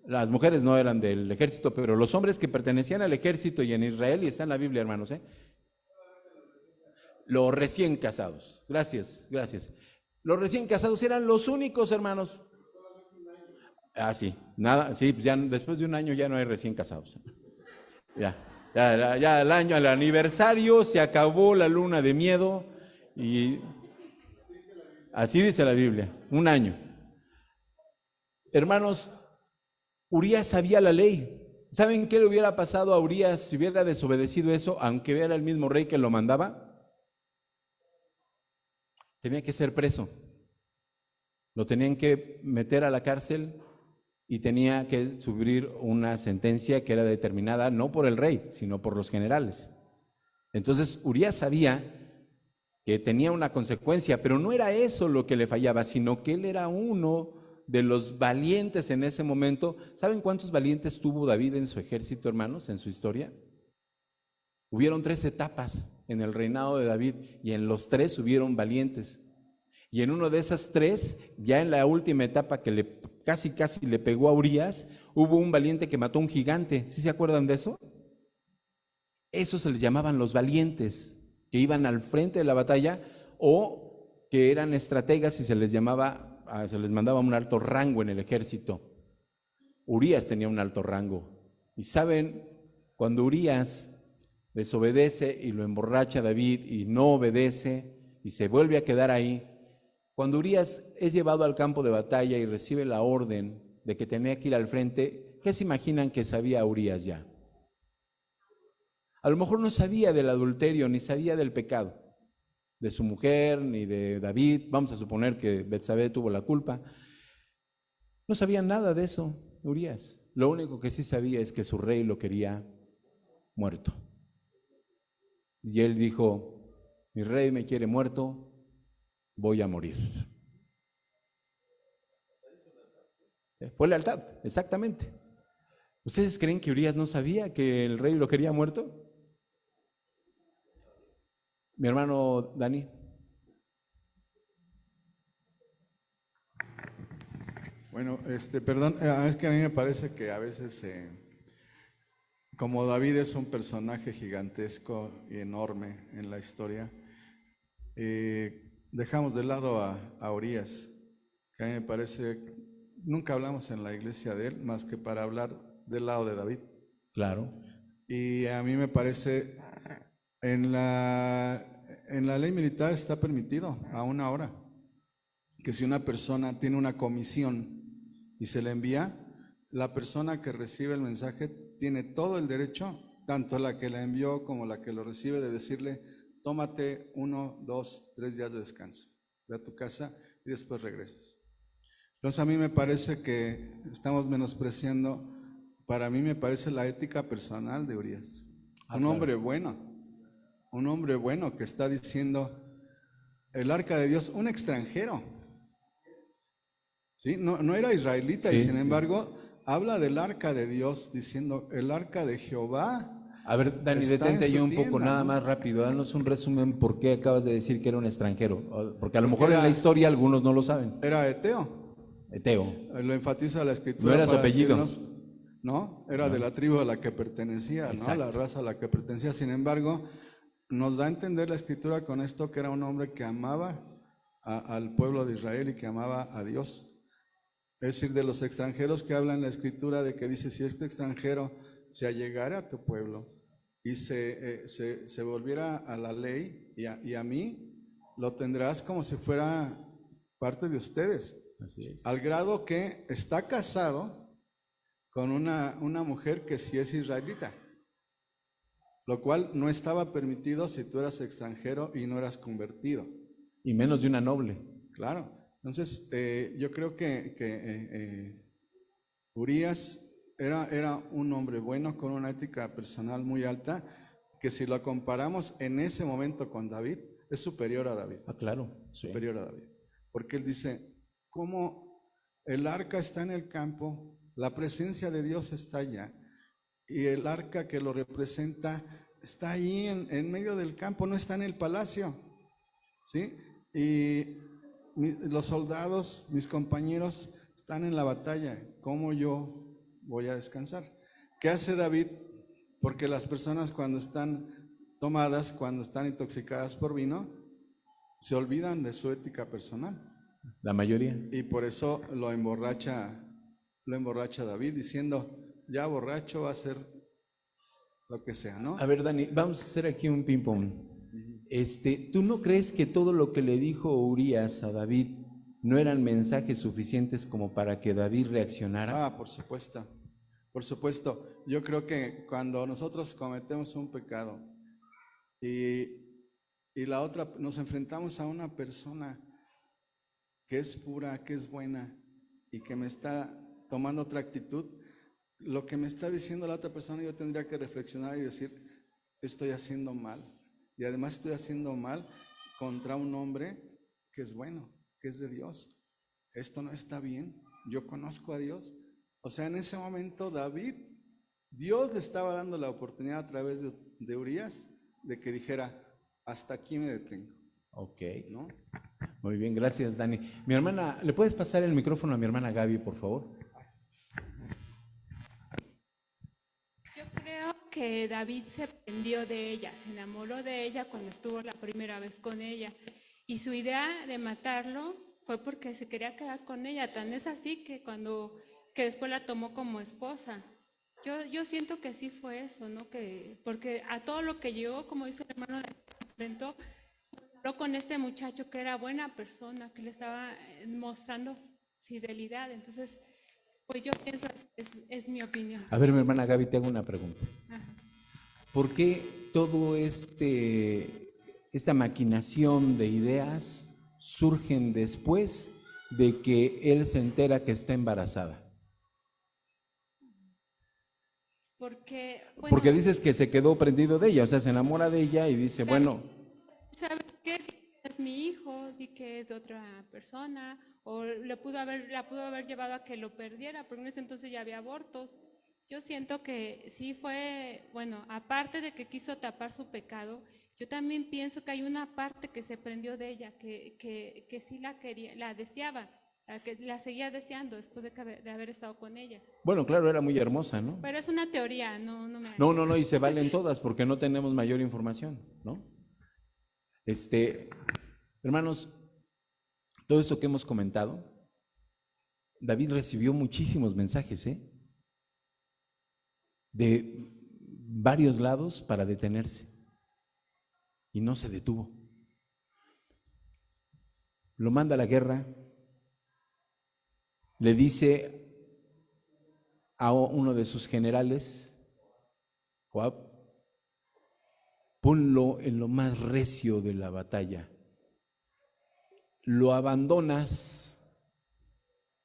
Las mujeres no eran del ejército, pero los hombres que pertenecían al ejército y en Israel, y está en la Biblia, hermanos, los recién casados. Gracias. Los recién casados eran los únicos, hermanos. Sí, nada, sí, ya después de un año ya no hay recién casados. Ya el año, el aniversario, se acabó la luna de miedo y así dice la Biblia, un año. Hermanos, Urías sabía la ley. ¿Saben qué le hubiera pasado a Urías si hubiera desobedecido eso, aunque era el mismo rey que lo mandaba? Tenía que ser preso. Lo tenían que meter a la cárcel y tenía que sufrir una sentencia que era determinada no por el rey, sino por los generales. Entonces, Urías sabía que tenía una consecuencia, pero no era eso lo que le fallaba, sino que él era uno de los valientes en ese momento. ¿Saben cuántos valientes tuvo David en su ejército, hermanos, en su historia? Hubieron 3 etapas en el reinado de David y en los 3 hubieron valientes. Y en una de esas 3, ya en la última etapa que casi le pegó a Urías, hubo un valiente que mató a un gigante. ¿Sí se acuerdan de eso? Eso se les llamaban los valientes, que iban al frente de la batalla o que eran estrategas y se les mandaba un alto rango en el ejército. Urías tenía un alto rango. Y saben, cuando Urías desobedece y lo emborracha David y no obedece y se vuelve a quedar ahí, cuando Urías es llevado al campo de batalla y recibe la orden de que tenía que ir al frente, ¿qué se imaginan que sabía Urías ya? A lo mejor no sabía del adulterio, ni sabía del pecado de su mujer, ni de David. Vamos a suponer que Betsabé tuvo la culpa. No sabía nada de eso, Urías. Lo único que sí sabía es que su rey lo quería muerto. Y él dijo, mi rey me quiere muerto, voy a morir. Fue lealtad, exactamente. ¿Ustedes creen que Urías no sabía que el rey lo quería muerto? Mi hermano Dani. Bueno, perdón, es que a mí me parece que a veces, como David es un personaje gigantesco y enorme en la historia, dejamos de lado a Urías, que a mí me parece, nunca hablamos en la iglesia de él, más que para hablar del lado de David. Claro. Y a mí me parece, en la ley militar está permitido, aún ahora, que si una persona tiene una comisión y se le envía, la persona que recibe el mensaje tiene todo el derecho, tanto la que la envió como la que lo recibe, de decirle, tómate 1, 2, 3 días de descanso, ve a tu casa y después regresas. Entonces a mí me parece que estamos menospreciando, para mí me parece la ética personal de Urías. Un hombre bueno que está diciendo, el arca de Dios, un extranjero, ¿sí? No era israelita Sí, y sin sí. embargo habla del arca de Dios diciendo, el arca de Jehová. A ver, Dani, Está detente en ahí su un poco, tienda, nada ¿no? más rápido. Danos un resumen por qué acabas de decir que era un extranjero. Porque a lo mejor en era- la historia algunos no lo saben. Era eteo. Eteo. Lo enfatiza la escritura. No era su para apellido. decirnos, ¿no? Era de la tribu a la que pertenecía, ¿no? Exacto. La raza a la que pertenecía. Sin embargo, nos da a entender la escritura con esto que era un hombre que amaba al pueblo de Israel y que amaba a Dios. Es decir, de los extranjeros que habla en la escritura de que dice, si este extranjero se allegara a tu pueblo y se volviera a la ley y a mí, lo tendrás como si fuera parte de ustedes. Así es. Al grado que está casado con una mujer que sí es israelita, lo cual no estaba permitido si tú eras extranjero y no eras convertido. Y menos de una noble. Claro. Entonces, yo creo que Urías era un hombre bueno con una ética personal muy alta, que si lo comparamos en ese momento con David, es superior a David. Ah, claro. Sí. Superior a David. Porque él dice, ¿cómo el arca está en el campo? La presencia de Dios está allá. Y el arca que lo representa está ahí en medio del campo, no está en el palacio. ¿Sí? Y los soldados, mis compañeros, están en la batalla. ¿Cómo yo voy a descansar? ¿Qué hace David? Porque las personas cuando están tomadas, cuando están intoxicadas por vino, se olvidan de su ética personal. La mayoría. Y por eso lo emborracha David diciendo, ya borracho va a ser lo que sea, ¿no? A ver, Dani, vamos a hacer aquí un ping-pong. ¿Tú no crees que todo lo que le dijo Urías a David no eran mensajes suficientes como para que David reaccionara? Ah, por supuesto. Por supuesto. Yo creo que cuando nosotros cometemos un pecado y la otra, nos enfrentamos a una persona que es pura, que es buena y que me está tomando otra actitud, lo que me está diciendo la otra persona yo tendría que reflexionar y decir, estoy haciendo mal. Y además estoy haciendo mal contra un hombre que es bueno, que es de Dios. Esto no está bien. Yo conozco a Dios. O sea, en ese momento David, Dios le estaba dando la oportunidad a través de Urías de que dijera, hasta aquí me detengo. Ok. ¿No? Muy bien, gracias, Dani. Mi hermana, ¿le puedes pasar el micrófono a mi hermana Gaby, por favor? Yo creo que David se prendió de ella, se enamoró de ella cuando estuvo la primera vez con ella. Y su idea de matarlo fue porque se quería quedar con ella. Tan es así que después la tomó como esposa. Yo siento que sí fue eso, ¿no? Porque a todo lo que llegó, como dice el hermano, enfrentó, habló con este muchacho que era buena persona, que le estaba mostrando fidelidad. Entonces, pues yo pienso, es mi opinión. A ver, mi hermana Gaby, te hago una pregunta. Ajá. ¿Por qué todo esta maquinación de ideas surgen después de que él se entera que está embarazada? Porque dices que se quedó prendido de ella, o sea, se enamora de ella y dice, bueno, ¿Sabes qué? Es mi hijo, di que es de otra persona, o la pudo haber llevado a que lo perdiera, porque en ese entonces ya había abortos. Yo siento que sí fue, bueno, aparte de que quiso tapar su pecado, yo también pienso que hay una parte que se prendió de ella, que sí la quería, la deseaba, que la seguía deseando después de haber estado con ella. bueno, claro, era muy hermosa, ¿no? Pero es una teoría, no me... No, y se valen todas porque no tenemos mayor información, ¿no? Hermanos, todo esto que hemos comentado, David recibió muchísimos mensajes, de varios lados para detenerse y no se detuvo. Lo manda a la guerra, le dice a uno de sus generales, Joab, ponlo en lo más recio de la batalla, lo abandonas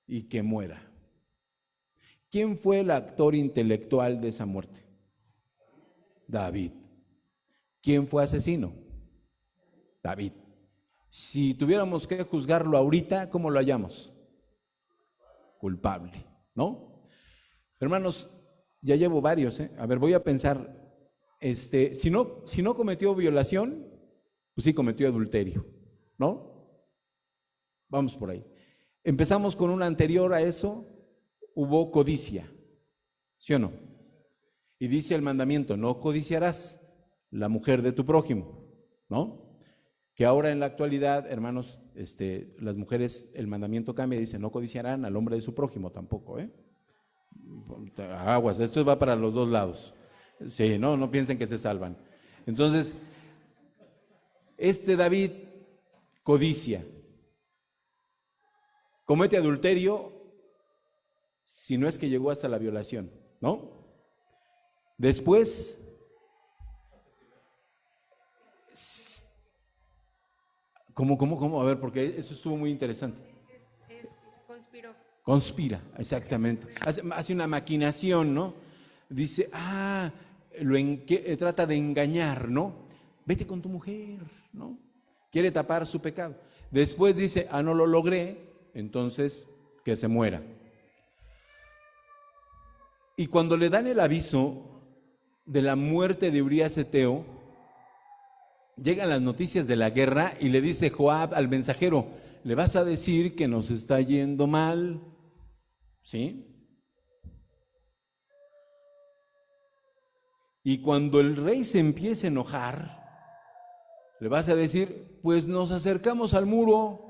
y que muera. ¿Quién fue el actor intelectual de esa muerte? David. ¿Quién fue asesino? David. Si tuviéramos que juzgarlo ahorita, ¿cómo lo hallamos? culpable, ¿no? Hermanos, ya llevo varios, ¿eh? A ver, voy a pensar, si no cometió violación, pues sí cometió adulterio, ¿no? Vamos por ahí. Empezamos con una anterior a eso, hubo codicia, ¿sí o no? Y dice el mandamiento, no codiciarás la mujer de tu prójimo, ¿no? Que ahora en la actualidad, hermanos, las mujeres, el mandamiento cambia y dice, no codiciarán al hombre de su prójimo tampoco, ¿eh? Aguas, esto va para los dos lados. Sí, no piensen que se salvan. Entonces, David codicia, comete adulterio, si no es que llegó hasta la violación, ¿no? Después, ¿Cómo? A ver, porque eso estuvo muy interesante. Conspiró. Conspira, exactamente. Hace una maquinación, ¿no? Dice, trata de engañar, ¿no? Vete con tu mujer, ¿no? Quiere tapar su pecado. Después dice, no lo logré, entonces que se muera. Y cuando le dan el aviso de la muerte de Urías Eteo, llegan las noticias de la guerra y le dice Joab al mensajero, ¿le vas a decir que nos está yendo mal? ¿Sí? Y cuando el rey se empieza a enojar, le vas a decir, pues nos acercamos al muro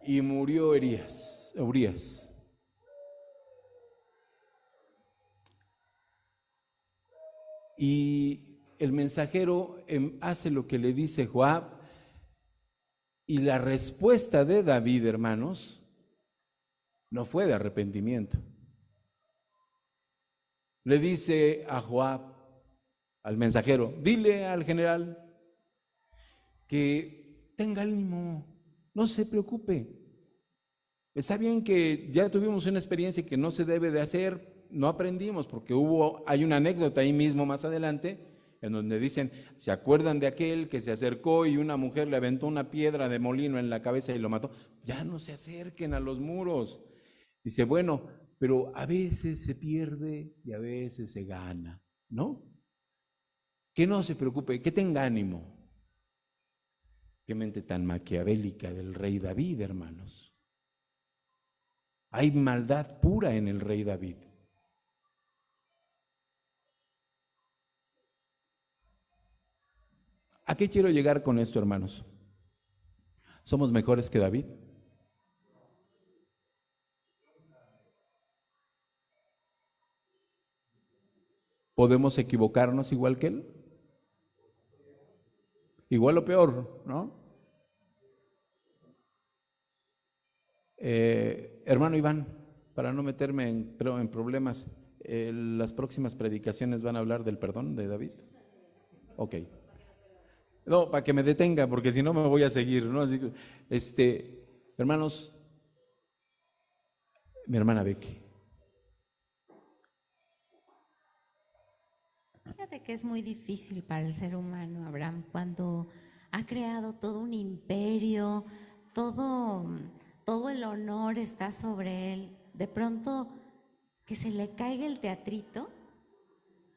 y murió Urías. Y el mensajero hace lo que le dice Joab, y la respuesta de David, hermanos, no fue de arrepentimiento. Le dice a Joab, al mensajero, dile al general que tenga ánimo, no se preocupe. Está bien que ya tuvimos una experiencia que no se debe de hacer, no aprendimos, porque hay una anécdota ahí mismo más adelante, en donde dicen, ¿se acuerdan de aquel que se acercó y una mujer le aventó una piedra de molino en la cabeza y lo mató? Ya no se acerquen a los muros. Dice, bueno, pero a veces se pierde y a veces se gana, ¿no? Que no se preocupe, que tenga ánimo. Qué mente tan maquiavélica del rey David, hermanos. Hay maldad pura en el rey David. ¿A qué quiero llegar con esto, hermanos? ¿Somos mejores que David? ¿Podemos equivocarnos igual que él? Igual o peor, ¿no? Hermano Iván, para no meterme en problemas, ¿las próximas predicaciones van a hablar del perdón de David? Ok. No, para que me detenga, porque si no me voy a seguir, ¿no? Así que, hermanos, mi hermana Becky. Fíjate que es muy difícil para el ser humano, Abraham, cuando ha creado todo un imperio, todo el honor está sobre él. De pronto, que se le caiga el teatrito.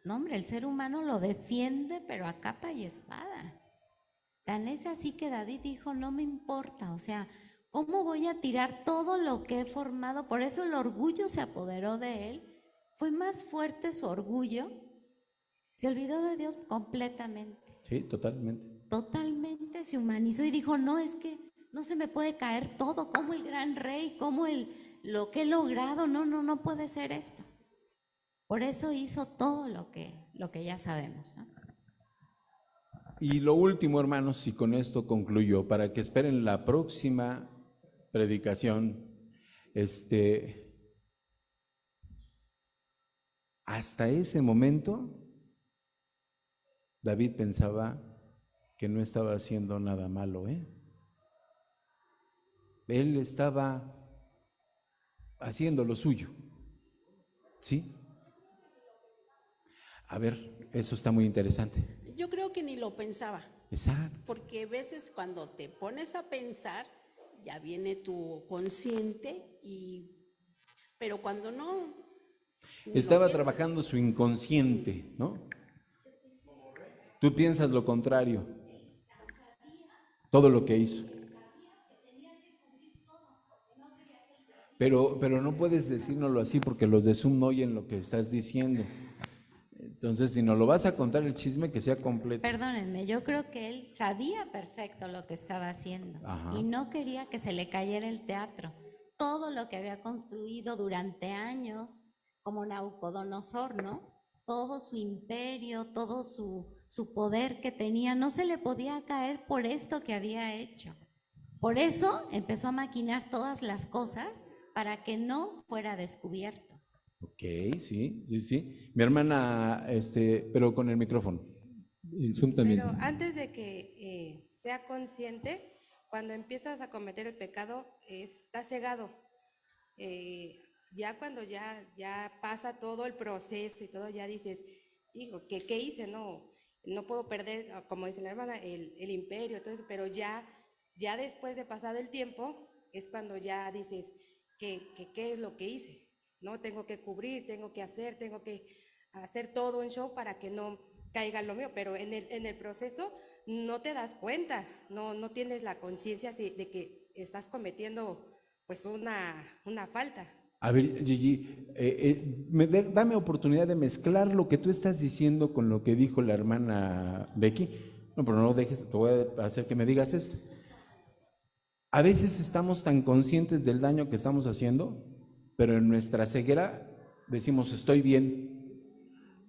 No, hombre, el ser humano lo defiende, pero a capa y espada. Tan es así que David dijo, no me importa, o sea, ¿cómo voy a tirar todo lo que he formado? Por eso el orgullo se apoderó de él, fue más fuerte su orgullo, se olvidó de Dios completamente. Sí, totalmente. Totalmente se humanizó y dijo, no, es que no se me puede caer todo, como el gran rey, como lo que he logrado, no puede ser esto. Por eso hizo todo lo que ya sabemos, ¿no? Y lo último, hermanos, y con esto concluyo, para que esperen la próxima predicación, hasta ese momento, David pensaba que no estaba haciendo nada malo, ¿eh? Él estaba haciendo lo suyo, ¿sí? A ver, eso está muy interesante. Yo creo que ni lo pensaba. Exacto. Porque a veces cuando te pones a pensar, ya viene tu consciente y pero cuando no... ni lo Estaba piensas. trabajando su inconsciente, ¿no? Tú piensas lo contrario, todo lo que hizo. Pero no puedes decírnoslo así porque los de Zoom no oyen lo que estás diciendo. Entonces, si nos lo vas a contar el chisme, que sea completo. Perdónenme, yo creo que él sabía perfecto lo que estaba haciendo Ajá. y no quería que se le cayera el teatro. Todo lo que había construido durante años, como Nabucodonosor, ¿no? Todo su imperio, todo su poder que tenía, no se le podía caer por esto que había hecho. Por eso empezó a maquinar todas las cosas para que no fuera descubierto. Ok, sí. Mi hermana, pero con el micrófono. El Zoom también. Pero antes de que sea consciente, cuando empiezas a cometer el pecado, está cegado. Ya cuando ya pasa todo el proceso y todo, ya dices, hijo, ¿qué hice? No puedo perder, como dice la hermana, el imperio, todo eso, pero ya después de pasado el tiempo, es cuando ya dices, ¿qué es lo que hice? ¿No? Tengo que cubrir, tengo que hacer todo un show para que no caiga lo mío, pero en el proceso no te das cuenta, no tienes la conciencia de que estás cometiendo pues una falta. A ver, Gigi, dame oportunidad de mezclar lo que tú estás diciendo con lo que dijo la hermana Becky. No, pero no dejes, te voy a hacer que me digas esto. A veces estamos tan conscientes del daño que estamos haciendo, pero en nuestra ceguera decimos, estoy bien.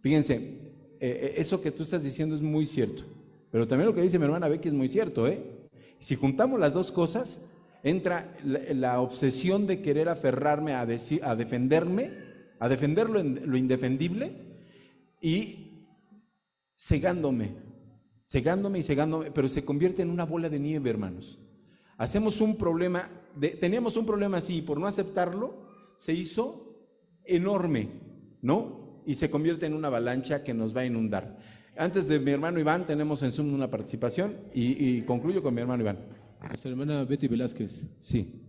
Fíjense, eso que tú estás diciendo es muy cierto, pero también lo que dice mi hermana Becky es muy cierto, ¿eh? Si juntamos las dos cosas, entra la obsesión de querer aferrarme a defenderme, a defender lo indefendible y cegándome, pero se convierte en una bola de nieve, hermanos. Hacemos un problema, teníamos un problema así, y por no aceptarlo, se hizo enorme, ¿no? Y se convierte en una avalancha que nos va a inundar. Antes de mi hermano Iván, tenemos en Zoom una participación y concluyo con mi hermano Iván. Nuestra hermana Betty Velázquez. Sí.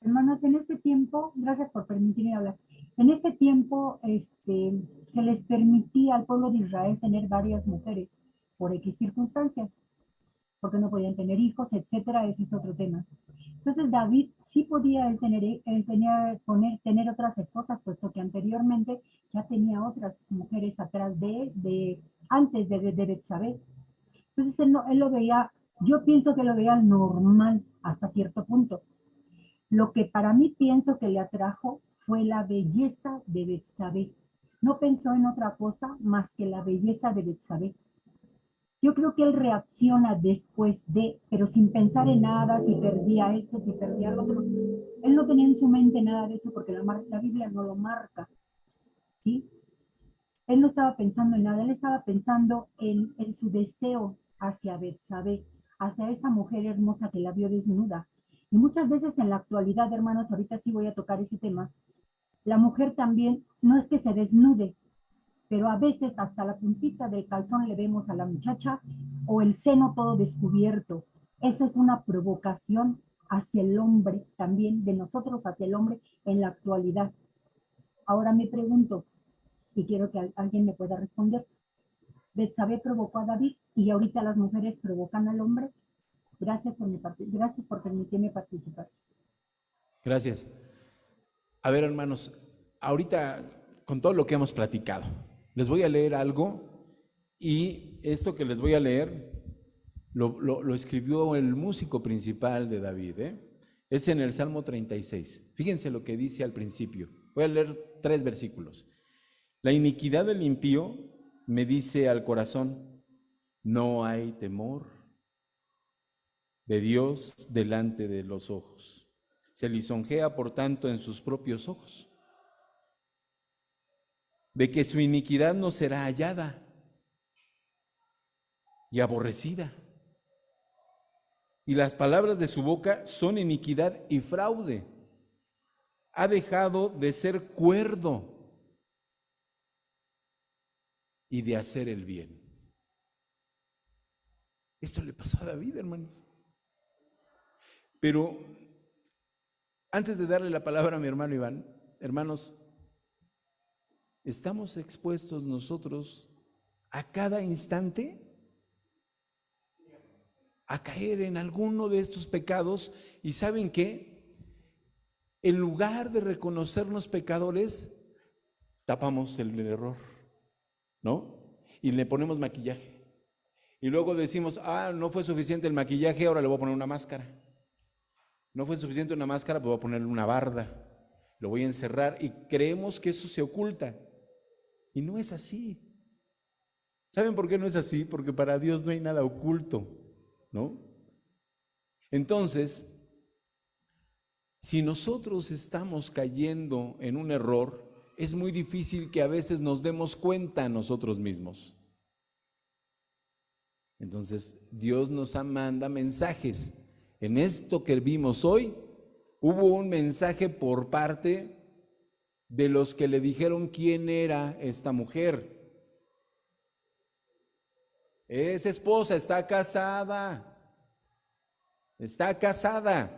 Hermanos, en ese tiempo, gracias por permitirme hablar, en ese tiempo se les permitía al pueblo de Israel tener varias mujeres por X circunstancias, porque no podían tener hijos, etcétera, ese es otro tema. Entonces David sí podía tener otras esposas, puesto que anteriormente ya tenía otras mujeres atrás antes de Betsabé. Entonces él lo veía, yo pienso que lo veía normal hasta cierto punto. Lo que para mí pienso que le atrajo fue la belleza de Betsabé. No pensó en otra cosa más que la belleza de Betsabé. Yo creo que él reacciona después pero sin pensar en nada, si perdía esto, si perdía lo otro. Él no tenía en su mente nada de eso porque la Biblia no lo marca, ¿sí? Él no estaba pensando en nada, él estaba pensando en su deseo hacia Betsabé, hacia esa mujer hermosa que la vio desnuda. Y muchas veces en la actualidad, hermanos, ahorita sí voy a tocar ese tema, la mujer también no es que se desnude, pero a veces hasta la puntita del calzón le vemos a la muchacha o el seno todo descubierto. Eso es una provocación hacia el hombre, también de nosotros hacia el hombre en la actualidad. Ahora me pregunto, y quiero que alguien me pueda responder, ¿Betsabé provocó a David y ahorita las mujeres provocan al hombre? Gracias por permitirme participar. Gracias. A ver, hermanos, ahorita con todo lo que hemos platicado, les voy a leer algo y esto que les voy a leer lo escribió el músico principal de David, ¿eh? Es en el Salmo 36. Fíjense lo que dice al principio. Voy a leer 3 versículos. La iniquidad del impío me dice al corazón, no hay temor de Dios delante de los ojos. Se lisonjea, por tanto, en sus propios ojos, de que su iniquidad no será hallada y aborrecida. Y las palabras de su boca son iniquidad y fraude. Ha dejado de ser cuerdo y de hacer el bien. Esto le pasó a David, hermanos. Pero Antes de darle la palabra a mi hermano Iván, hermanos, ¿estamos expuestos nosotros a cada instante a caer en alguno de estos pecados? Y ¿saben qué? En lugar de reconocernos pecadores, tapamos el error, ¿no? Y le ponemos maquillaje. Y luego decimos, no fue suficiente el maquillaje, ahora le voy a poner una máscara. No fue suficiente una máscara, pues voy a ponerle una barda. Lo voy a encerrar y creemos que eso se oculta. Y no es así. ¿Saben por qué no es así? Porque para Dios no hay nada oculto, ¿no? Entonces, si nosotros estamos cayendo en un error, es muy difícil que a veces nos demos cuenta nosotros mismos. Entonces, Dios nos manda mensajes. En esto que vimos hoy, hubo un mensaje por parte de los que le dijeron quién era esta mujer. Es esposa, está casada. Está casada.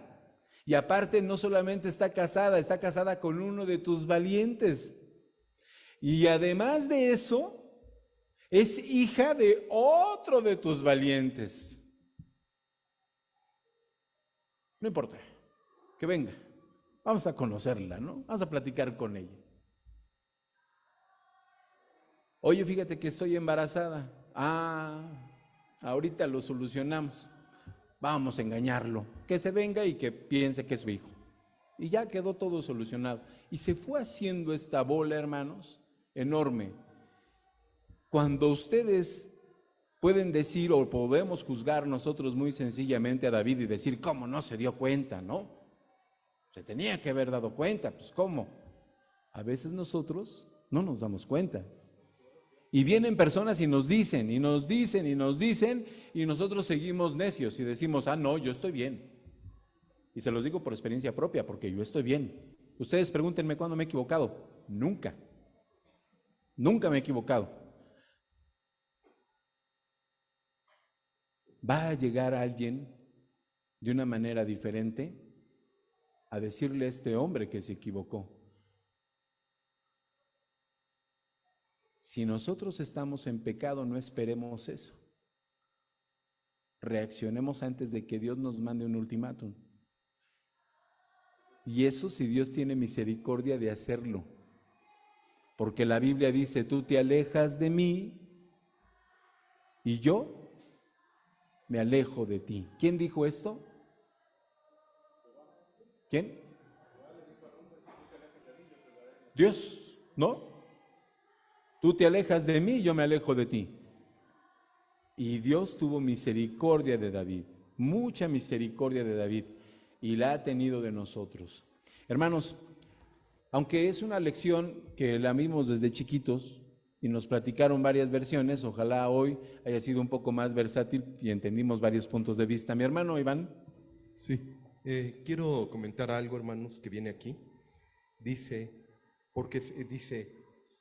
Y aparte no solamente está casada con uno de tus valientes. Y además de eso, es hija de otro de tus valientes. No importa, que venga. Vamos a conocerla, ¿no? Vamos a platicar con ella. Oye, fíjate que estoy embarazada. Ahorita lo solucionamos. Vamos a engañarlo. Que se venga y que piense que es su hijo. Y ya quedó todo solucionado. Y se fue haciendo esta bola, hermanos, enorme. Cuando ustedes pueden decir o podemos juzgar nosotros muy sencillamente a David y decir, ¿cómo no se dio cuenta, no? Se tenía que haber dado cuenta, pues ¿cómo? A veces nosotros no nos damos cuenta. Y vienen personas y nos dicen, y nos dicen, y nos dicen, y nosotros seguimos necios y decimos, no, yo estoy bien. Y se los digo por experiencia propia, porque yo estoy bien. Ustedes pregúntenme cuándo me he equivocado. Nunca. Nunca me he equivocado. Va a llegar alguien de una manera diferente a decirle a este hombre que se equivocó. Si nosotros estamos en pecado, no esperemos eso. Reaccionemos antes de que Dios nos mande un ultimátum. Y eso si Dios tiene misericordia de hacerlo. Porque la Biblia dice, tú te alejas de mí y yo me alejo de ti. ¿Quién dijo esto? ¿Quién? Dios, ¿no? Tú te alejas de mí, yo me alejo de ti. Y Dios tuvo misericordia de David, mucha misericordia de David, y la ha tenido de nosotros. Hermanos, aunque es una lección que la vimos desde chiquitos, y nos platicaron varias versiones, ojalá hoy haya sido un poco más versátil y entendimos varios puntos de vista. Mi hermano Iván. Sí, quiero comentar algo, hermanos, que viene aquí. Dice,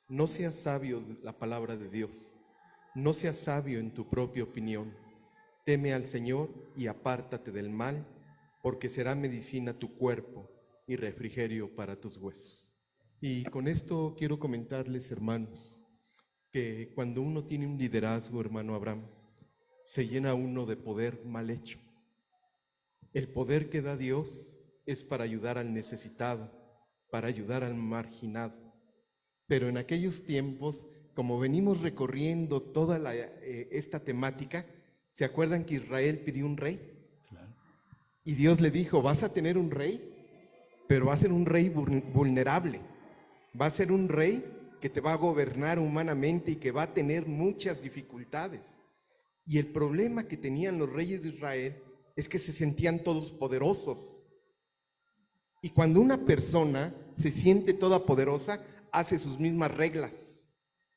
no seas sabio de la palabra de Dios, no seas sabio en tu propia opinión, teme al Señor y apártate del mal, porque será medicina tu cuerpo y refrigerio para tus huesos. Y con esto quiero comentarles, hermanos, que cuando uno tiene un liderazgo, hermano Abraham, se llena uno de poder mal hecho. El poder que da Dios es para ayudar al necesitado, para ayudar al marginado. Pero en aquellos tiempos, como venimos recorriendo toda esta temática, ¿se acuerdan que Israel pidió un rey? Claro. Y Dios le dijo, vas a tener un rey, pero va a ser un rey vulnerable. Va a ser un rey que te va a gobernar humanamente y que va a tener muchas dificultades. Y el problema que tenían los reyes de Israel es que se sentían todos poderosos. Y cuando una persona se siente toda poderosa, hace sus mismas reglas.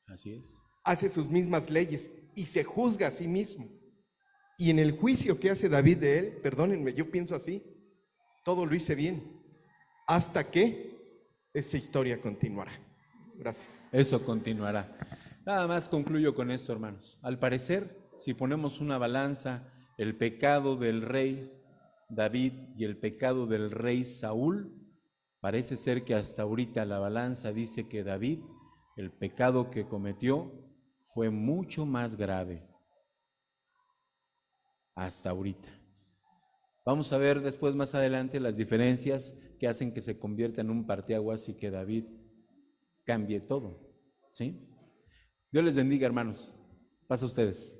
Así es. Hace sus mismas leyes y se juzga a sí mismo. Y en el juicio que hace David de él, perdónenme, yo pienso así, todo lo hice bien, hasta que esa historia continuará. Gracias. Eso continuará. Nada más concluyo con esto, hermanos. Al parecer, si ponemos una balanza, el pecado del rey David y el pecado del rey Saúl parece ser que hasta ahorita la balanza dice que David, el pecado que cometió, fue mucho más grave. Hasta ahorita. Vamos a ver después, más adelante, las diferencias que hacen que se convierta en un parteaguas y que David cambie todo. ¿Sí? Dios les bendiga, hermanos. Pasa a ustedes.